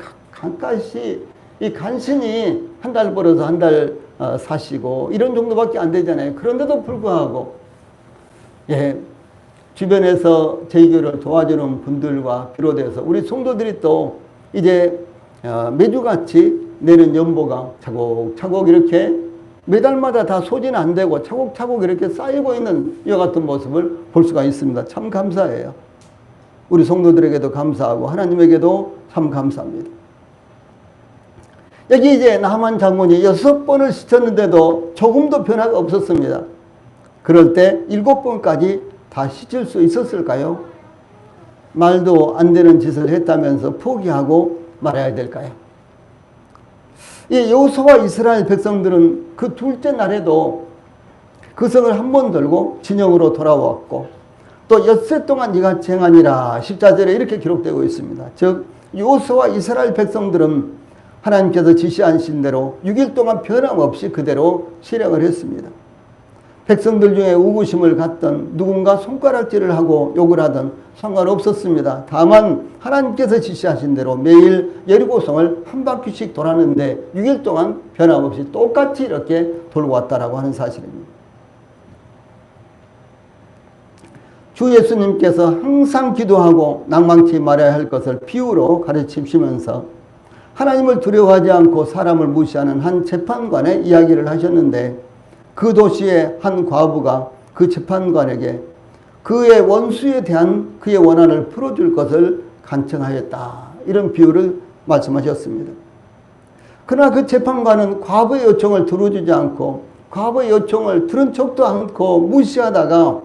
이 간신히 한 달 벌어서 한 달 사시고 이런 정도밖에 안 되잖아요. 그런데도 불구하고 예, 주변에서 저희 교회를 도와주는 분들과 비롯해서 우리 성도들이 또 이제 매주같이 내는 연보가 차곡차곡 이렇게 매달마다 다 소진 안 되고 차곡차곡 이렇게 쌓이고 있는 이와 같은 모습을 볼 수가 있습니다. 참 감사해요. 우리 성도들에게도 감사하고 하나님에게도 참 감사합니다. 여기 이제 나만 장군이 6번을 씻었는데도 조금도 변화가 없었습니다. 그럴 때 7번까지 다 씻을 수 있었을까요? 말도 안 되는 짓을 했다면서 포기하고 말아야 될까요? 이 여호수아와 이스라엘 백성들은 그 둘째 날에도 그 성을 한 번 들고 진영으로 돌아왔고 또 엿새 동안 이같이 행하니라 14절에 이렇게 기록되고 있습니다. 즉 여호수아와 이스라엘 백성들은 하나님께서 지시하신 대로 6일 동안 변함없이 그대로 실행을 했습니다. 백성들 중에 우구심을 갖던 누군가 손가락질을 하고 욕을 하던 상관없었습니다. 다만 하나님께서 지시하신 대로 매일 여리고성을 한 바퀴씩 돌았는데 6일 동안 변함없이 똑같이 이렇게 돌고 왔다라고 하는 사실입니다. 주 예수님께서 항상 기도하고 낭망치 말아야 할 것을 비유로 가르치시면서 하나님을 두려워하지 않고 사람을 무시하는 한 재판관의 이야기를 하셨는데 그 도시의 한 과부가 그 재판관에게 그의 원수에 대한 그의 원한을 풀어줄 것을 간청하였다. 이런 비유를 말씀하셨습니다. 그러나 그 재판관은 과부의 요청을 들어주지 않고 과부의 요청을 들은 척도 않고 무시하다가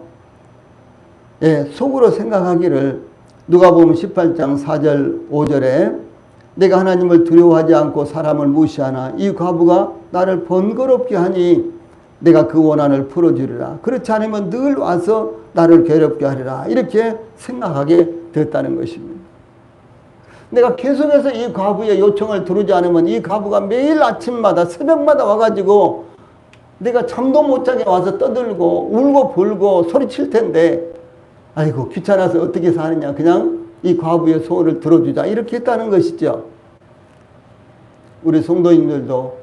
속으로 생각하기를 누가복음 18장 4절 5절에 내가 하나님을 두려워하지 않고 사람을 무시하나 이 과부가 나를 번거롭게 하니 내가 그 원한을 풀어주리라. 그렇지 않으면 늘 와서 나를 괴롭게 하리라. 이렇게 생각하게 됐다는 것입니다. 내가 계속해서 이 과부의 요청을 들어주지 않으면 이 과부가 매일 아침마다 새벽마다 와가지고 내가 잠도 못 자게 와서 떠들고 울고 불고 소리칠 텐데 아이고 귀찮아서 어떻게 사느냐. 그냥 이 과부의 소원을 들어주자. 이렇게 했다는 것이죠. 우리 성도님들도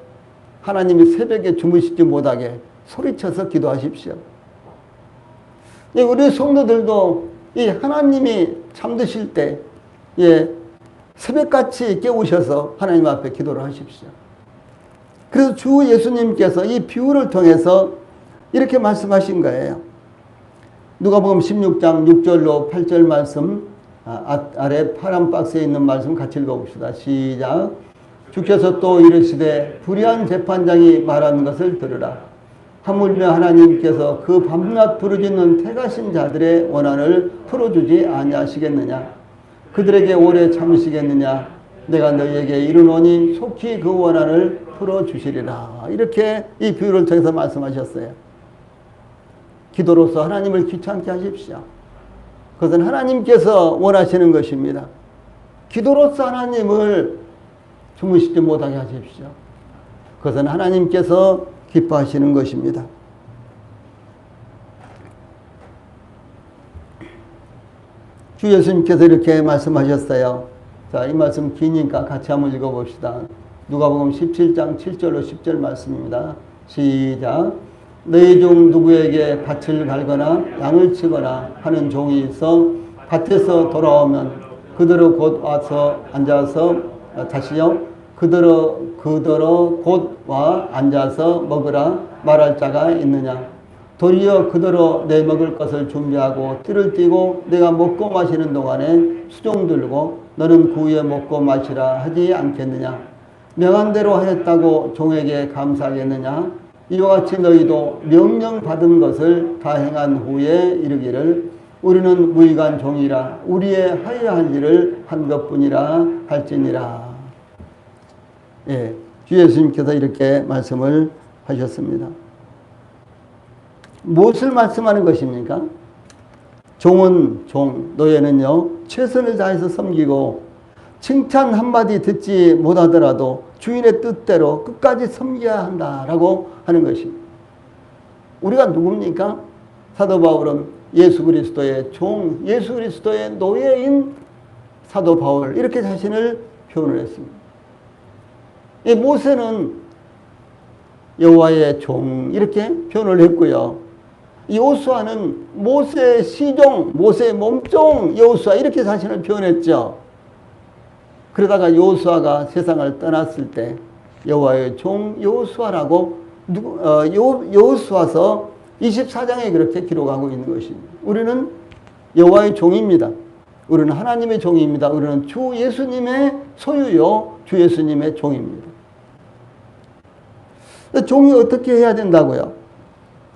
하나님이 새벽에 주무시지 못하게 소리쳐서 기도하십시오. 우리 성도들도 이 하나님이 잠드실 때 새벽같이 깨우셔서 하나님 앞에 기도를 하십시오. 그래서 주 예수님께서 이 비유를 통해서 이렇게 말씀하신 거예요. 누가복음 16장 6절로 8절 말씀 아래 파란 박스에 있는 말씀 같이 읽어봅시다. 시작. 주께서 또 이르시되 불의한 재판장이 말하는 것을 들으라. 하물며 하나님께서 그 밤낮 부르짖는 택하신 자들의 원한을 풀어주지 아니하시겠느냐. 그들에게 오래 참으시겠느냐. 내가 너희에게 이르노니 속히 그 원한을 풀어주시리라. 이렇게 이 비유를 통해서 말씀하셨어요. 기도로서 하나님을 귀찮게 하십시오. 그것은 하나님께서 원하시는 것입니다. 기도로서 하나님을 주무시지 못하게 하십시오. 그것은 하나님께서 기뻐하시는 것입니다. 주 예수님께서 이렇게 말씀하셨어요. 자, 이 말씀 기니까 같이 한번 읽어봅시다. 누가복음 17장 7절로 10절 말씀입니다. 시작. 너희 중 누구에게 밭을 갈거나 양을 치거나 하는 종이 있어 밭에서 돌아오면 그대로 곧 와서 앉아서 다시요. 그대로 곧 와 앉아서 먹으라 말할 자가 있느냐. 도리어 그대로 내 먹을 것을 준비하고 띠를 띠고 내가 먹고 마시는 동안에 수종 들고 너는 그 후에 먹고 마시라 하지 않겠느냐. 명한 대로 하였다고 종에게 감사하겠느냐. 이와 같이 너희도 명령받은 것을 다 행한 후에 이르기를 우리는 무익한 종이라 우리의 하여야 할 일을 한 것뿐이라 할지니라. 예, 주 예수님께서 이렇게 말씀을 하셨습니다. 무엇을 말씀하는 것입니까? 종은 종, 노예는요, 최선을 다해서 섬기고 칭찬 한마디 듣지 못하더라도 주인의 뜻대로 끝까지 섬겨야 한다라고 하는 것입니다. 우리가 누굽니까? 사도 바울은 예수 그리스도의 종, 예수 그리스도의 노예인 사도 바울 이렇게 자신을 표현을 했습니다. 이 모세는 여호와의 종 이렇게 표현을 했고요. 여호수아는 모세의 시종, 모세의 몸종 여호수아 이렇게 자신을 표현했죠. 그러다가 여호수아가 세상을 떠났을 때 여호와의 종 여호수아라고 여호수아서 24장에 그렇게 기록하고 있는 것입니다. 우리는 여호와의 종입니다. 우리는 하나님의 종입니다. 우리는 주 예수님의 소유요, 주 예수님의 종입니다. 종이 어떻게 해야 된다고요?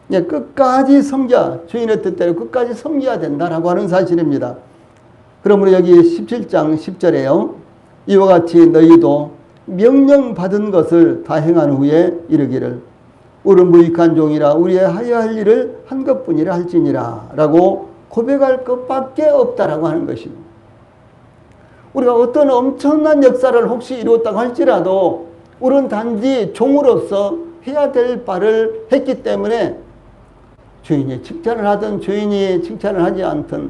끝까지 섬겨, 주인의 뜻대로 끝까지 섬겨야 된다라고 하는 사실입니다. 그러므로 여기 17장 10절에요. 이와 같이 너희도 명령받은 것을 다 행한 후에 이르기를 우리는 무익한 종이라 우리의 하여야 할 일을 한 것뿐이라 할지니라 라고 고백할 것밖에 없다라고 하는 것입니다. 우리가 어떤 엄청난 역사를 혹시 이루었다고 할지라도 우리는 단지 종으로서 해야 될 바를 했기 때문에 주인이 칭찬을 하든 주인이 칭찬을 하지 않든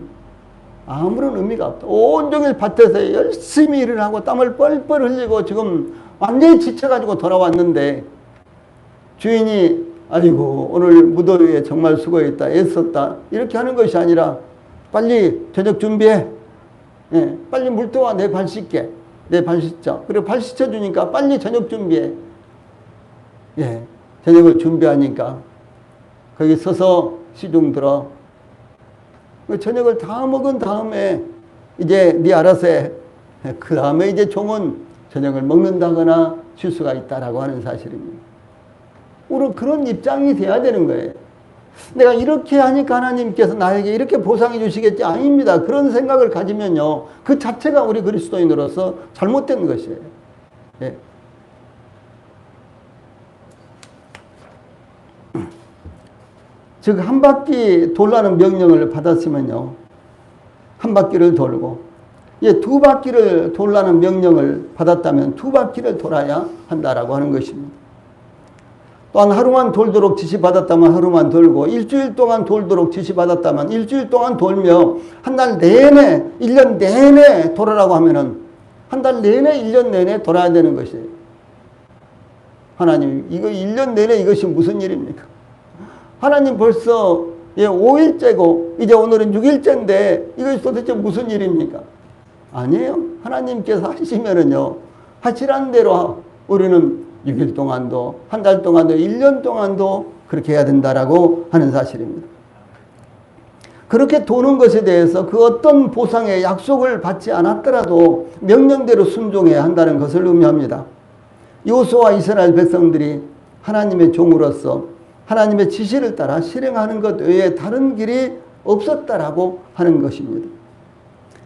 아무런 의미가 없다. 온종일 밭에서 열심히 일을 하고 땀을 뻘뻘 흘리고 지금 완전히 지쳐가지고 돌아왔는데 주인이 아이고 오늘 무더위에 정말 수고했다 애썼다 이렇게 하는 것이 아니라 빨리 저녁 준비해. 예, 빨리 물 떠와 내 발 씻게. 내 발 씻자. 그리고 발 씻어주니까 빨리 저녁 준비해. 예, 저녁을 준비하니까 거기 서서 시중 들어. 저녁을 다 먹은 다음에 이제 네 알아서 해. 그 다음에 이제 종은 저녁을 먹는다거나 쉴 수가 있다라고 하는 사실입니다. 우리는 그런 입장이 돼야 되는 거예요. 내가 이렇게 하니까 하나님께서 나에게 이렇게 보상해 주시겠지? 아닙니다. 그런 생각을 가지면요. 그 자체가 우리 그리스도인으로서 잘못된 것이에요. 예. 즉, 한 바퀴 돌라는 명령을 받았으면요. 한 바퀴를 돌고, 예, 두 바퀴를 돌라는 명령을 받았다면 두 바퀴를 돌아야 한다라고 하는 것입니다. 또한 하루만 돌도록 지시받았다면 하루만 돌고 일주일 동안 돌도록 지시받았다면 일주일 동안 돌며 한 달 내내 1년 내내 돌아라고 하면은 한 달 내내 1년 내내 돌아야 되는 것이에요. 하나님 이거 1년 내내 이것이 무슨 일입니까? 하나님 벌써 5일째고 이제 오늘은 6일째인데 이것이 도대체 무슨 일입니까? 아니에요. 하나님께서 하시면은요 하시라는 대로 우리는 6일 동안도, 한 달 동안도, 1년 동안도 그렇게 해야 된다라고 하는 사실입니다. 그렇게 도는 것에 대해서 그 어떤 보상의 약속을 받지 않았더라도 명령대로 순종해야 한다는 것을 의미합니다. 여호수아와 이스라엘 백성들이 하나님의 종으로서 하나님의 지시를 따라 실행하는 것 외에 다른 길이 없었다라고 하는 것입니다.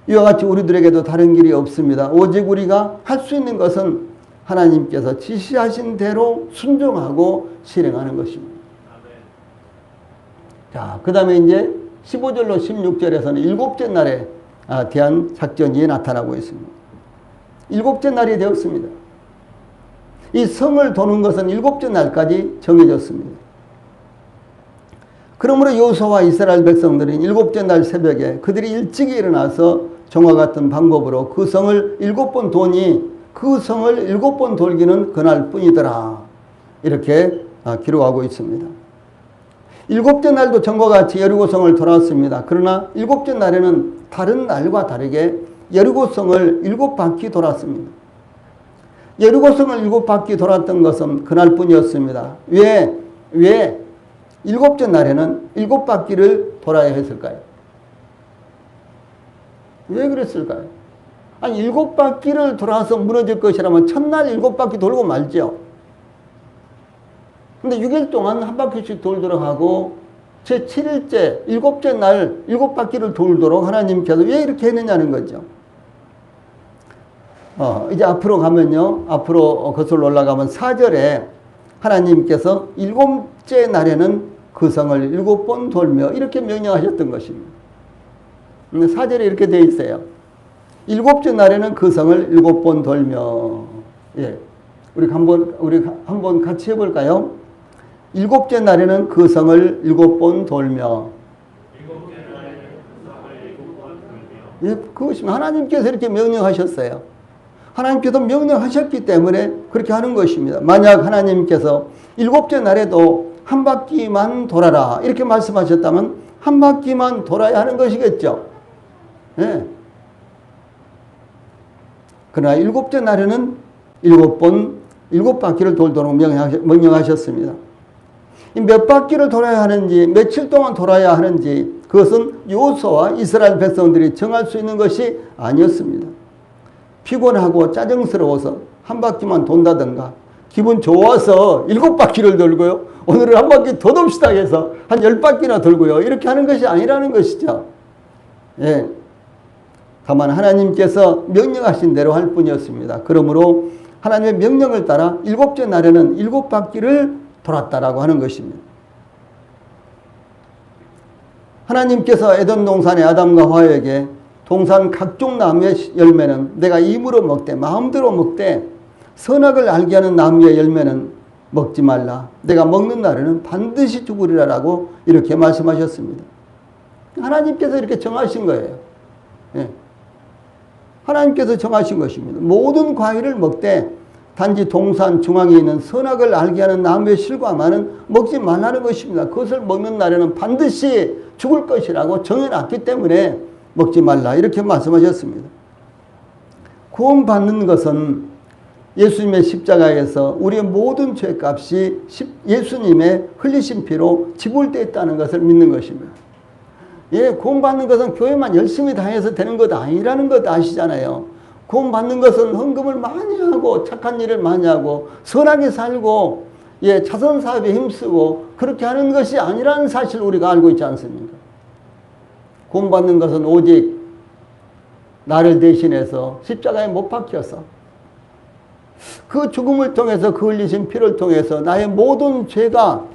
이와 같이 우리들에게도 다른 길이 없습니다. 오직 우리가 할 수 있는 것은 하나님께서 지시하신 대로 순종하고 실행하는 것입니다. 자, 그 다음에 이제 15절로 16절에서는 일곱째 날에 대한 작전이 나타나고 있습니다. 일곱째 날이 되었습니다. 이 성을 도는 것은 일곱째 날까지 정해졌습니다. 그러므로 여호수아와 이스라엘 백성들은 일곱째 날 새벽에 그들이 일찍 일어나서 종과 같은 방법으로 그 성을 7번 도니 그 성을 7번 돌기는 그날 뿐이더라. 이렇게 기록하고 있습니다. 7째 날도 전과 같이 여리고성을 돌았습니다. 그러나 7째 날에는 다른 날과 다르게 여리고성을 7바퀴 돌았습니다. 여리고성을 7바퀴 돌았던 것은 그날뿐이었습니다. 왜 7째 날에는 7바퀴를 돌아야 했을까요? 왜 그랬을까요? 아니 7바퀴를 돌아서 무너질 것이라면 첫날 7바퀴 돌고 말죠. 근데 6일 동안 한 바퀴씩 돌도록 하고 제7일째 7째 날 7바퀴를 돌도록 하나님께서 왜 이렇게 했느냐는 거죠. 이제 앞으로 가면요. 앞으로 거슬러 올라가면 4절에 하나님께서 7째 날에는 그 성을 7번 돌며 이렇게 명령하셨던 것입니다. 4절에 이렇게 되어 있어요. 7째 날에는 그 성을 7번 돌며. 예. 우리 한번 같이 해볼까요? 7째 날에는 그 성을 7번 돌며. 예, 그것이 하나님께서 이렇게 명령하셨어요. 하나님께서 명령하셨기 때문에 그렇게 하는 것입니다. 만약 하나님께서 7째 날에도 한 바퀴만 돌아라 이렇게 말씀하셨다면 한 바퀴만 돌아야 하는 것이겠죠. 예. 그러나 7째 날에는 7바퀴를 돌도록 명령하셨습니다. 몇 바퀴를 돌아야 하는지, 며칠 동안 돌아야 하는지, 그것은 여호수아와 이스라엘 백성들이 정할 수 있는 것이 아니었습니다. 피곤하고 짜증스러워서 한 바퀴만 돈다든가, 기분 좋아서 7바퀴를 돌고요. 오늘은 한 바퀴 더 돕시다 해서 한 10바퀴나 돌고요. 이렇게 하는 것이 아니라는 것이죠. 예. 다만 하나님께서 명령하신 대로 할 뿐이었습니다. 그러므로 하나님의 명령을 따라 7째 날에는 7바퀴를 돌았다라고 하는 것입니다. 하나님께서 에덴 동산의 아담과 하와에게 동산 각종 나무의 열매는 내가 입으로 먹되 마음대로 먹되 선악을 알게 하는 나무의 열매는 먹지 말라. 내가 먹는 날에는 반드시 죽으리라라고 이렇게 말씀하셨습니다. 하나님께서 이렇게 정하신 거예요. 예. 하나님께서 정하신 것입니다. 모든 과일을 먹되 단지 동산 중앙에 있는 선악을 알게 하는 나무의 실과만은 먹지 말라는 것입니다. 그것을 먹는 날에는 반드시 죽을 것이라고 정해놨기 때문에 먹지 말라 이렇게 말씀하셨습니다. 구원받는 것은 예수님의 십자가에서 우리의 모든 죄값이 예수님의 흘리신 피로 지불되었다는 것을 믿는 것입니다. 예, 구원받는 것은 교회만 열심히 다해서 되는 것 아니라는 것 아시잖아요. 구원받는 것은 헌금을 많이 하고 착한 일을 많이 하고 선하게 살고 예, 자선사업에 힘쓰고 그렇게 하는 것이 아니라는 사실을 우리가 알고 있지 않습니까? 구원받는 것은 오직 나를 대신해서 십자가에 못 박혀서 그 죽음을 통해서 그 흘리신 피를 통해서 나의 모든 죄가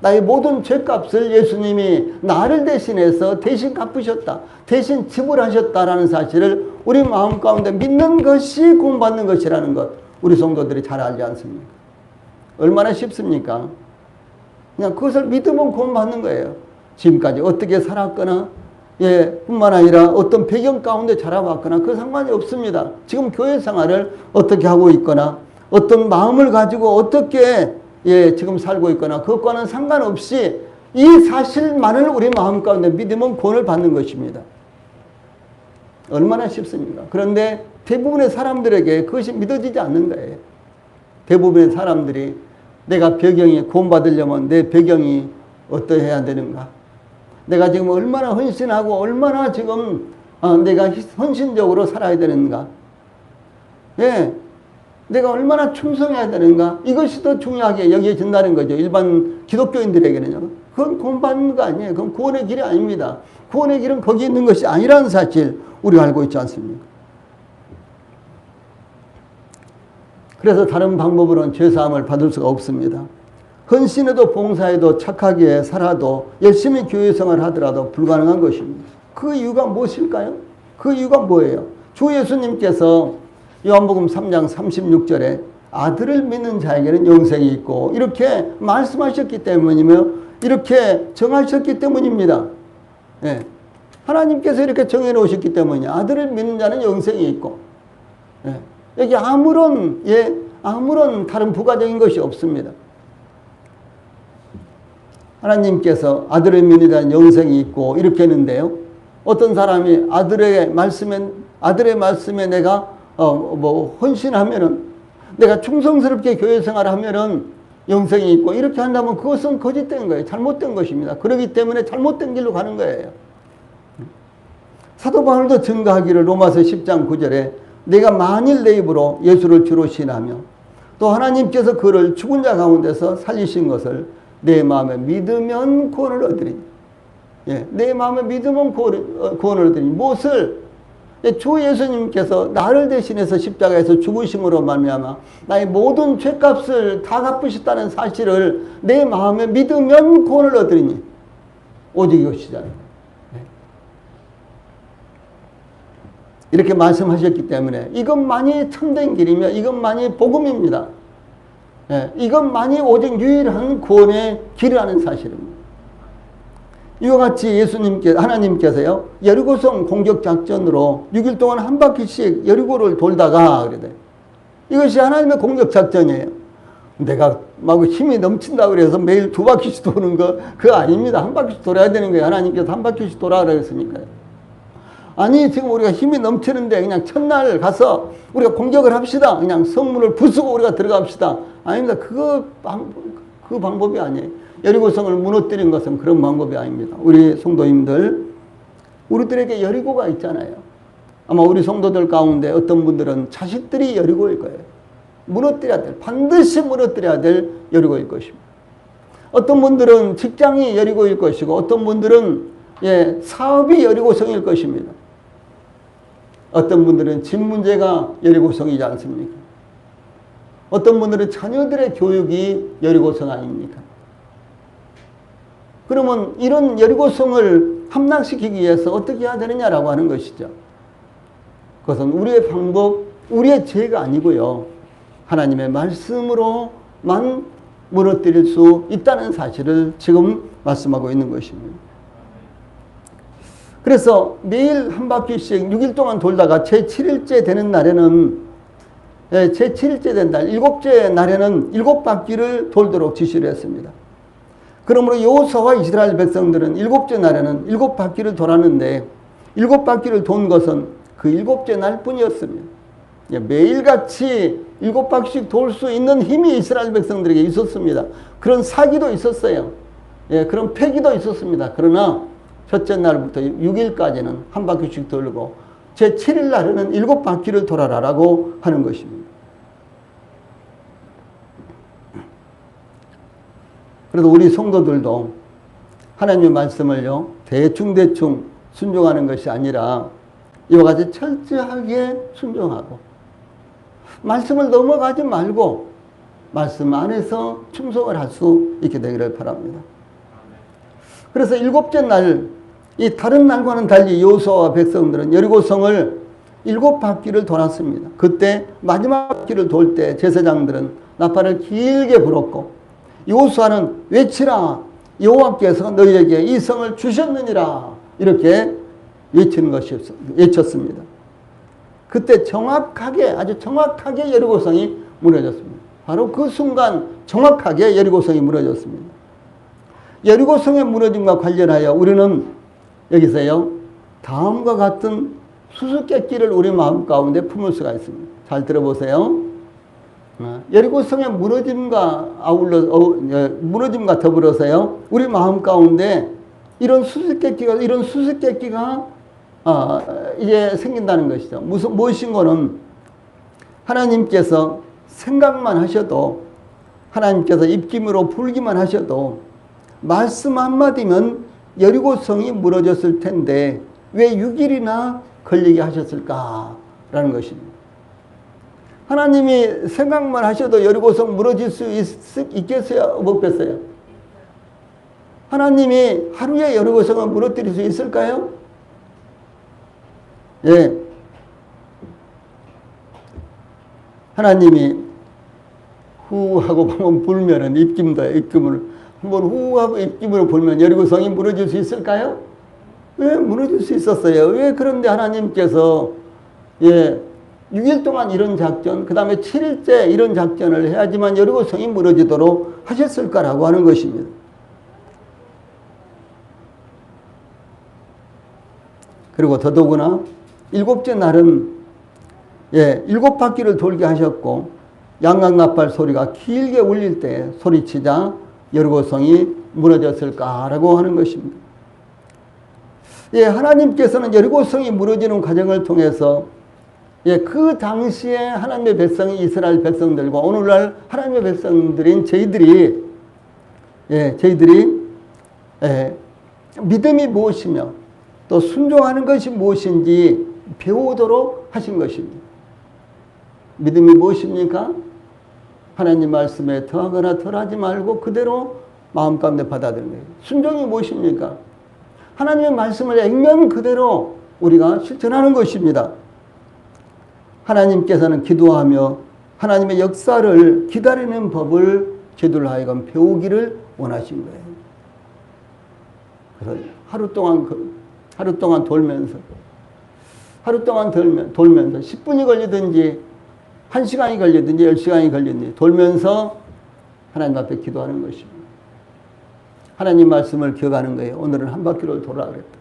나의 모든 죄값을 예수님이 나를 대신해서 대신 갚으셨다. 대신 지불하셨다라는 사실을 우리 마음 가운데 믿는 것이 구원받는 것이라는 것 우리 성도들이 잘 알지 않습니까? 얼마나 쉽습니까? 그냥 그것을 믿으면 구원받는 거예요. 지금까지 어떻게 살았거나 예, 뿐만 아니라 어떤 배경 가운데 자라왔거나 그 상관이 없습니다. 지금 교회 생활을 어떻게 하고 있거나 어떤 마음을 가지고 어떻게 예, 지금 살고 있거나 그것과는 상관없이 이 사실만을 우리 마음 가운데 믿으면 구원을 받는 것입니다. 얼마나 쉽습니까? 그런데 대부분의 사람들에게 그것이 믿어지지 않는 거예요. 대부분의 사람들이 내가 배경이 구원받으려면 내 배경이 어떠해야 되는가? 내가 지금 얼마나 헌신하고 얼마나 지금 내가 헌신적으로 살아야 되는가? 예. 내가 얼마나 충성해야 되는가? 이것이 더 중요하게 여겨진다는 거죠. 일반 기독교인들에게는요. 그건 구원받는 거 아니에요. 그건 구원의 길이 아닙니다. 구원의 길은 거기 있는 것이 아니라는 사실 우리가 알고 있지 않습니까? 그래서 다른 방법으로는 죄사함을 받을 수가 없습니다. 헌신해도 봉사해도 착하게 살아도 열심히 교회 생활을 하더라도 불가능한 것입니다. 그 이유가 무엇일까요? 그 이유가 뭐예요? 주 예수님께서 요한복음 3장 36절에 아들을 믿는 자에게는 영생이 있고 이렇게 말씀하셨기 때문이며 이렇게 정하셨기 때문입니다. 예. 하나님께서 이렇게 정해 놓으셨기 때문에 아들을 믿는 자는 영생이 있고, 예. 여기 아무런 다른 부가적인 것이 없습니다. 하나님께서 아들을 믿는 자는 영생이 있고 이렇게 했는데요. 어떤 사람이 아들의 말씀에 내가 헌신하면은, 내가 충성스럽게 교회 생활하면은 영생이 있고 이렇게 한다면 그것은 거짓된 거예요. 잘못된 것입니다. 그렇기 때문에 잘못된 길로 가는 거예요. 사도 바울도 증거하기를 로마서 10장 9절에 내가 만일 내 입으로 예수를 주로 신하며 또 하나님께서 그를 죽은 자 가운데서 살리신 것을 내 마음에 믿으면 구원을 얻으리니. 예, 내 마음에 믿으면 구원을 얻으리니. 무엇을? 주 예수님께서 나를 대신해서 십자가에서 죽으심으로 말미암아 나의 모든 죄값을 다 갚으셨다는 사실을 내 마음에 믿으면 구원을 얻으리니. 오직 이것이잖아요. 이렇게 말씀하셨기 때문에 이것만이 참된 길이며 이것만이 복음입니다. 예, 이것만이 오직 유일한 구원의 길이라는 사실입니다. 이와 같이 하나님께서요, 여리고성 공격 작전으로 6일 동안 한 바퀴씩 여리고를 돌다가 그래요. 이것이 하나님의 공격 작전이에요. 내가 막 힘이 넘친다 그래서 매일 2바퀴씩 도는 거 그거 아닙니다. 한 바퀴씩 돌아야 되는 거예요. 하나님께서 한 바퀴씩 돌아라 그랬으니까요. 아니, 지금 우리가 힘이 넘치는데 그냥 첫날 가서 우리가 공격을 합시다. 그냥 성문을 부수고 우리가 들어갑시다. 아닙니다. 그 방법이 아니에요. 여리고성을 무너뜨린 것은 그런 방법이 아닙니다. 우리 성도님들, 우리들에게 여리고가 있잖아요. 아마 우리 성도들 가운데 어떤 분들은 자식들이 여리고일 거예요. 반드시 무너뜨려야 될 여리고일 것입니다. 어떤 분들은 직장이 여리고일 것이고 어떤 분들은 사업이 여리고성일 것입니다. 어떤 분들은 집 문제가 여리고성이지 않습니까? 어떤 분들은 자녀들의 교육이 여리고성 아닙니까? 그러면 이런 여리고성을 함락시키기 위해서 어떻게 해야 되느냐라고 하는 것이죠. 그것은 우리의 방법, 우리의 죄가 아니고요. 하나님의 말씀으로만 무너뜨릴 수 있다는 사실을 지금 말씀하고 있는 것입니다. 그래서 매일 한 바퀴씩 6일 동안 돌다가 제7일째 되는 날에는, 제7일째 된 날, 7째 날에는 7바퀴를 돌도록 지시를 했습니다. 그러므로 여호수아와 이스라엘 백성들은 7째 날에는 7바퀴를 돌았는데 7바퀴를 돈 것은 그 7째 날 뿐이었습니다. 매일같이 7바퀴씩 돌 수 있는 힘이 이스라엘 백성들에게 있었습니다. 그런 사기도 있었어요. 그런 패기도 있었습니다. 그러나 첫째 날부터 6일까지는 한 바퀴씩 돌고 제7일 날에는 7바퀴를 돌아라라고 하는 것입니다. 그래도 우리 성도들도 하나님의 말씀을요, 대충 순종하는 것이 아니라 이와 같이 철저하게 순종하고 말씀을 넘어가지 말고 말씀 안에서 충성을 할 수 있게 되기를 바랍니다. 그래서 7째 날, 이 다른 날과는 달리 여호수아와 백성들은 여리고성을 7바퀴를 돌았습니다. 그때 마지막 바퀴를 돌 때 제사장들은 나팔을 길게 불었고 여호수아는 외치라, 여호와께서 너희에게 이 성을 주셨느니라, 이렇게 외쳤습니다. 그때 아주 정확하게 여리고성이 무너졌습니다. 바로 그 순간 정확하게 여리고성이 무너졌습니다. 여리고성의 무너짐과 관련하여 우리는 여기서요, 다음과 같은 수수께끼를 우리 마음 가운데 품을 수가 있습니다. 잘 들어보세요. 여리고성의 무너짐과 더불어서요, 우리 마음 가운데 이런 수수께끼가 이제 생긴다는 것이죠. 무엇인가는 하나님께서 생각만 하셔도, 하나님께서 입김으로 불기만 하셔도 말씀 한마디면 여리고성이 무너졌을 텐데 왜 6일이나 걸리게 하셨을까라는 것입니다. 하나님이 생각만 하셔도 여리고성 무너질 수 있겠어요? 없겠어요? 하나님이 하루에 여리고성을 무너뜨릴 수 있을까요? 예. 하나님이 후 하고 한번 불면은 입김을 한번 후 하고 입김으로 불면 여리고성이 무너질 수 있을까요? 왜 무너질 수 있었어요? 왜 그런데 하나님께서 6일 동안 이런 작전, 그 다음에 7일째 이런 작전을 해야지만 여리고 성이 무너지도록 하셨을까라고 하는 것입니다. 그리고 더더구나 7째 날은 7바퀴를 돌게 하셨고 양강나팔 소리가 길게 울릴 때 소리치자 여리고 성이 무너졌을까라고 하는 것입니다. 하나님께서는 여리고 성이 무너지는 과정을 통해서 그 당시에 하나님의 백성이 이스라엘 백성들과 오늘날 하나님의 백성들인 저희들이 믿음이 무엇이며 또 순종하는 것이 무엇인지 배우도록 하신 것입니다. 믿음이 무엇입니까? 하나님 말씀에 더하거나 덜하지 말고 그대로 마음 가운데 받아들이는 거예요. 순종이 무엇입니까? 하나님의 말씀을 액면 그대로 우리가 실천하는 것입니다. 하나님께서는 기도하며 하나님의 역사를 기다리는 법을 저희들 하여금 배우기를 원하신 거예요. 그래서 하루 동안 돌면서 10분이 걸리든지 1시간이 걸리든지 10시간이 걸리든지 돌면서 하나님 앞에 기도하는 것입니다. 하나님 말씀을 기억하는 거예요. 오늘은 한 바퀴를 돌아 그랬다.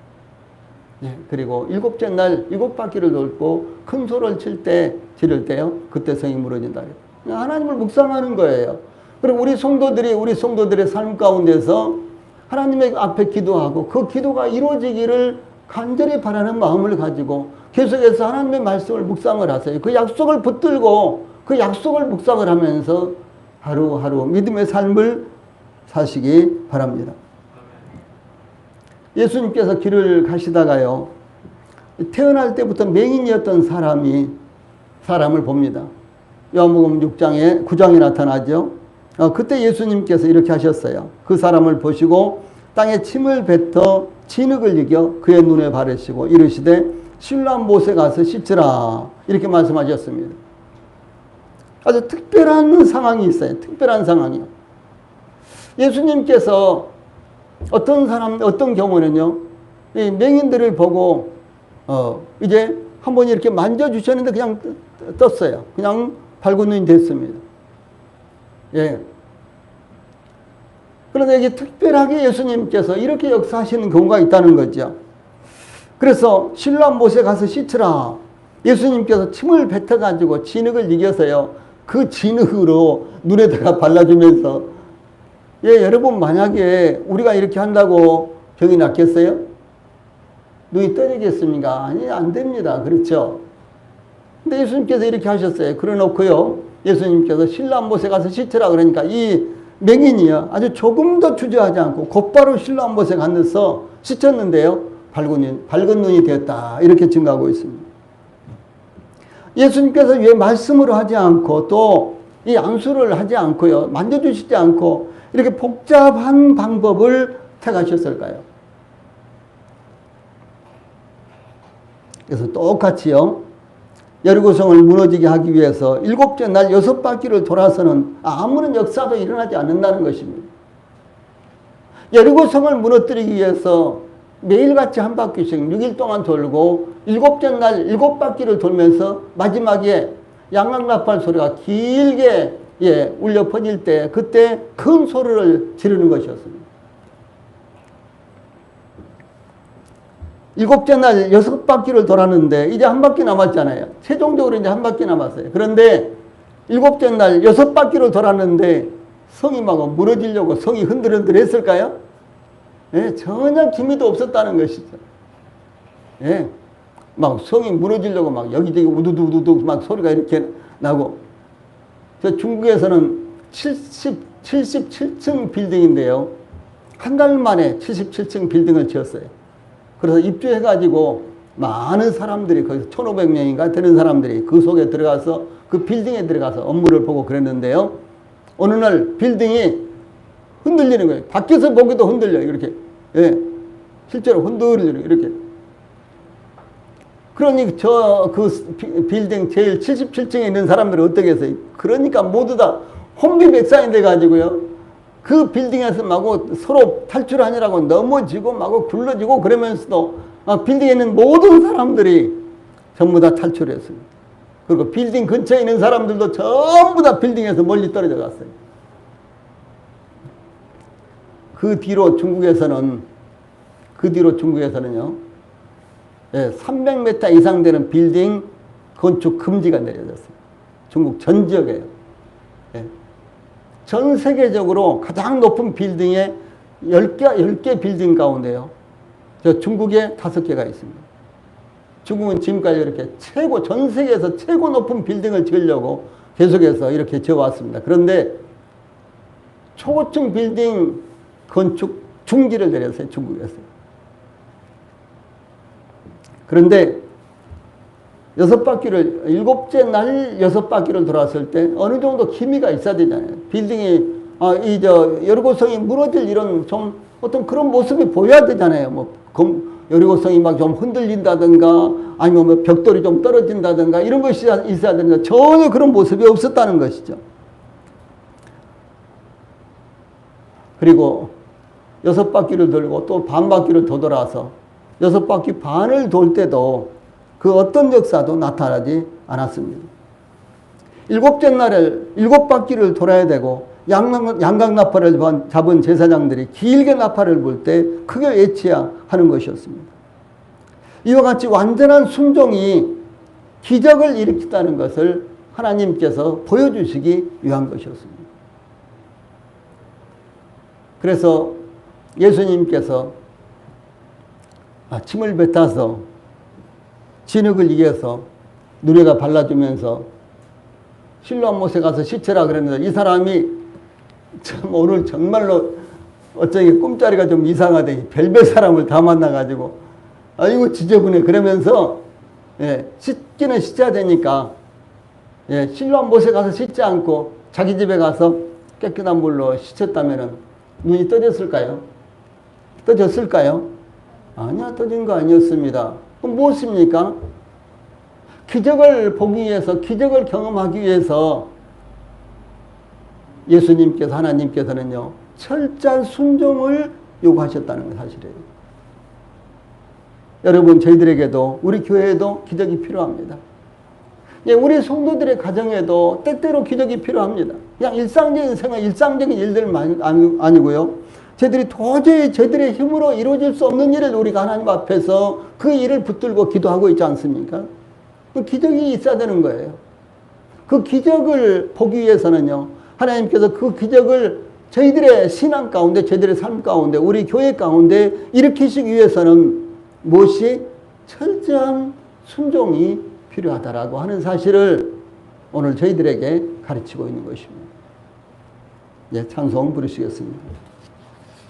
그리고 7째 날 7바퀴를 돌고 큰 소를 지를 때요. 그때 성이 무너진다 그랬다. 하나님을 묵상하는 거예요. 그리고 우리 성도들의 삶 가운데서 하나님의 앞에 기도하고 그 기도가 이루어지기를 간절히 바라는 마음을 가지고 계속해서 하나님의 말씀을 묵상을 하세요. 그 약속을 붙들고 그 약속을 묵상을 하면서 하루하루 믿음의 삶을 사시기 바랍니다. 예수님께서 길을 가시다가요, 태어날 때부터 맹인이었던 사람을 봅니다. 요한복음 9장에 나타나죠. 그때 예수님께서 이렇게 하셨어요. 그 사람을 보시고 땅에 침을 뱉어 진흙을 이겨 그의 눈에 바르시고 이르시되 실로암 못에 가서 씻으라 이렇게 말씀하셨습니다. 아주 특별한 상황이 있어요. 특별한 상황이요. 예수님께서 어떤 경우는요, 이 맹인들을 보고 이제 한번 이렇게 만져주셨는데 그냥 떴어요. 그냥 밝은 눈이 됐습니다. 그런데 이게 특별하게 예수님께서 이렇게 역사하시는 경우가 있다는 거죠. 그래서 실로암 못에 가서 씻으라. 예수님께서 침을 뱉어가지고 진흙을 이겨서요. 그 진흙으로 눈에다가 발라주면서 여러분 만약에 우리가 이렇게 한다고 병이 낫겠어요? 눈이 떠지겠습니까? 아니 안 됩니다. 그렇죠? 근데 예수님께서 이렇게 하셨어요. 그래 놓고요. 예수님께서 실로암 못에 가서 씻으라 그러니까 이 맹인이요. 아주 조금도 주저하지 않고 곧바로 실로암 못에 가서 씻었는데요. 밝은 눈이 되었다. 이렇게 증가하고 있습니다. 예수님께서 왜 말씀으로 하지 않고 또 이 안수를 하지 않고요. 만져주시지 않고 이렇게 복잡한 방법을 택하셨을까요? 그래서 똑같이요. 여리고성을 무너지게 하기 위해서 7째 날 6바퀴를 돌아서는 아무런 역사도 일어나지 않는다는 것입니다. 여리고성을 무너뜨리기 위해서 매일같이 한 바퀴씩 6일 동안 돌고 7째 날 7바퀴를 돌면서 마지막에 양강나팔 소리가 길게 울려 퍼질 때 그때 큰 소리를 지르는 것이었습니다. 7째 날 6바퀴를 돌았는데 이제 한 바퀴 남았잖아요. 최종적으로 이제 한 바퀴 남았어요. 그런데 7째 날 6바퀴를 돌았는데 성이 막 무너지려고 성이 흔들흔들 했을까요? 전혀 기미도 없었다는 것이죠. 막 성이 무너지려고 막 여기저기 우두두두두 막 소리가 이렇게 나고. 저 중국에서는 77층 빌딩인데요. 한 달 만에 77층 빌딩을 지었어요. 그래서 입주해가지고 많은 사람들이 거기서 1,500명인가 되는 사람들이 그 속에 들어가서 그 빌딩에 들어가서 업무를 보고 그랬는데요. 어느 날 빌딩이 흔들리는 거예요. 밖에서 보기도 흔들려요. 이렇게. 실제로 흔들리는 이렇게. 그러니 그 빌딩 제일 77층에 있는 사람들은 어떻게 했어요? 그러니까 모두 다 혼비백산이 돼가지고요. 그 빌딩에서 마구 서로 탈출하느라고 넘어지고 마구 굴러지고 그러면서도 빌딩에 있는 모든 사람들이 전부 다 탈출했습니다. 그리고 빌딩 근처에 있는 사람들도 전부 다 빌딩에서 멀리 떨어져 갔어요. 그 뒤로 중국에서는요, 300m 이상 되는 빌딩 건축 금지가 내려졌어요. 중국 전 지역에요. 예. 전 세계적으로 가장 높은 빌딩에 10개 빌딩 가운데요, 중국에 5개가 있습니다. 중국은 지금까지 이렇게 전 세계에서 최고 높은 빌딩을 지으려고 계속해서 이렇게 지어왔습니다. 그런데 초고층 빌딩 건축 중지를 내렸어요, 중국에서. 그런데 7째 날 6바퀴를 돌았을 때 어느 정도 기미가 있어야 되잖아요. 빌딩이, 여리고성이 무너질 이런 좀 어떤 그런 모습이 보여야 되잖아요. 여리고성이 막 좀 흔들린다든가 아니면 뭐 벽돌이 좀 떨어진다든가 이런 것이 있어야 되는데 전혀 그런 모습이 없었다는 것이죠. 그리고 6바퀴를 돌고 또 반바퀴를 더 돌아서 6바퀴 반을 돌 때도 그 어떤 역사도 나타나지 않았습니다. 7째 날에 7바퀴를 돌아야 되고 양각나팔을 잡은 제사장들이 길게 나팔을 불 때 크게 외쳐야 하는 것이었습니다. 이와 같이 완전한 순종이 기적을 일으킨다는 것을 하나님께서 보여주시기 위한 것이었습니다. 그래서 예수님께서 침을 뱉어서 진흙을 이겨서 누레가 발라주면서 실로암 못에 가서 씻으라 그랬는데 이 사람이 참 오늘 정말로 어쩌기 꿈자리가 좀 이상하대. 별별 사람을 다 만나가지고 아이고 지저분해 그러면서 씻기는 씻어야 되니까 실로암 못에 가서 씻지 않고 자기 집에 가서 깨끗한 물로 씻었다면 눈이 떠졌을까요? 떠졌을까요? 아니야, 떠진 거 아니었습니다. 그럼 무엇입니까? 기적을 보기 위해서, 기적을 경험하기 위해서 예수님께서, 하나님께서는요, 철저한 순종을 요구하셨다는 사실이에요. 여러분, 저희들에게도, 우리 교회에도 기적이 필요합니다. 우리 성도들의 가정에도 때때로 기적이 필요합니다. 그냥 일상적인 생활, 일상적인 일들만 아니고요. 저희들이 도저히 저희들의 힘으로 이루어질 수 없는 일을 우리가 하나님 앞에서 그 일을 붙들고 기도하고 있지 않습니까? 그 기적이 있어야 되는 거예요. 그 기적을 보기 위해서는요, 하나님께서 그 기적을 저희들의 신앙 가운데, 저희들의 삶 가운데, 우리 교회 가운데 일으키시기 위해서는 무엇이? 철저한 순종이 필요하다라고 하는 사실을 오늘 저희들에게 가르치고 있는 것입니다. 찬송 부르시겠습니다.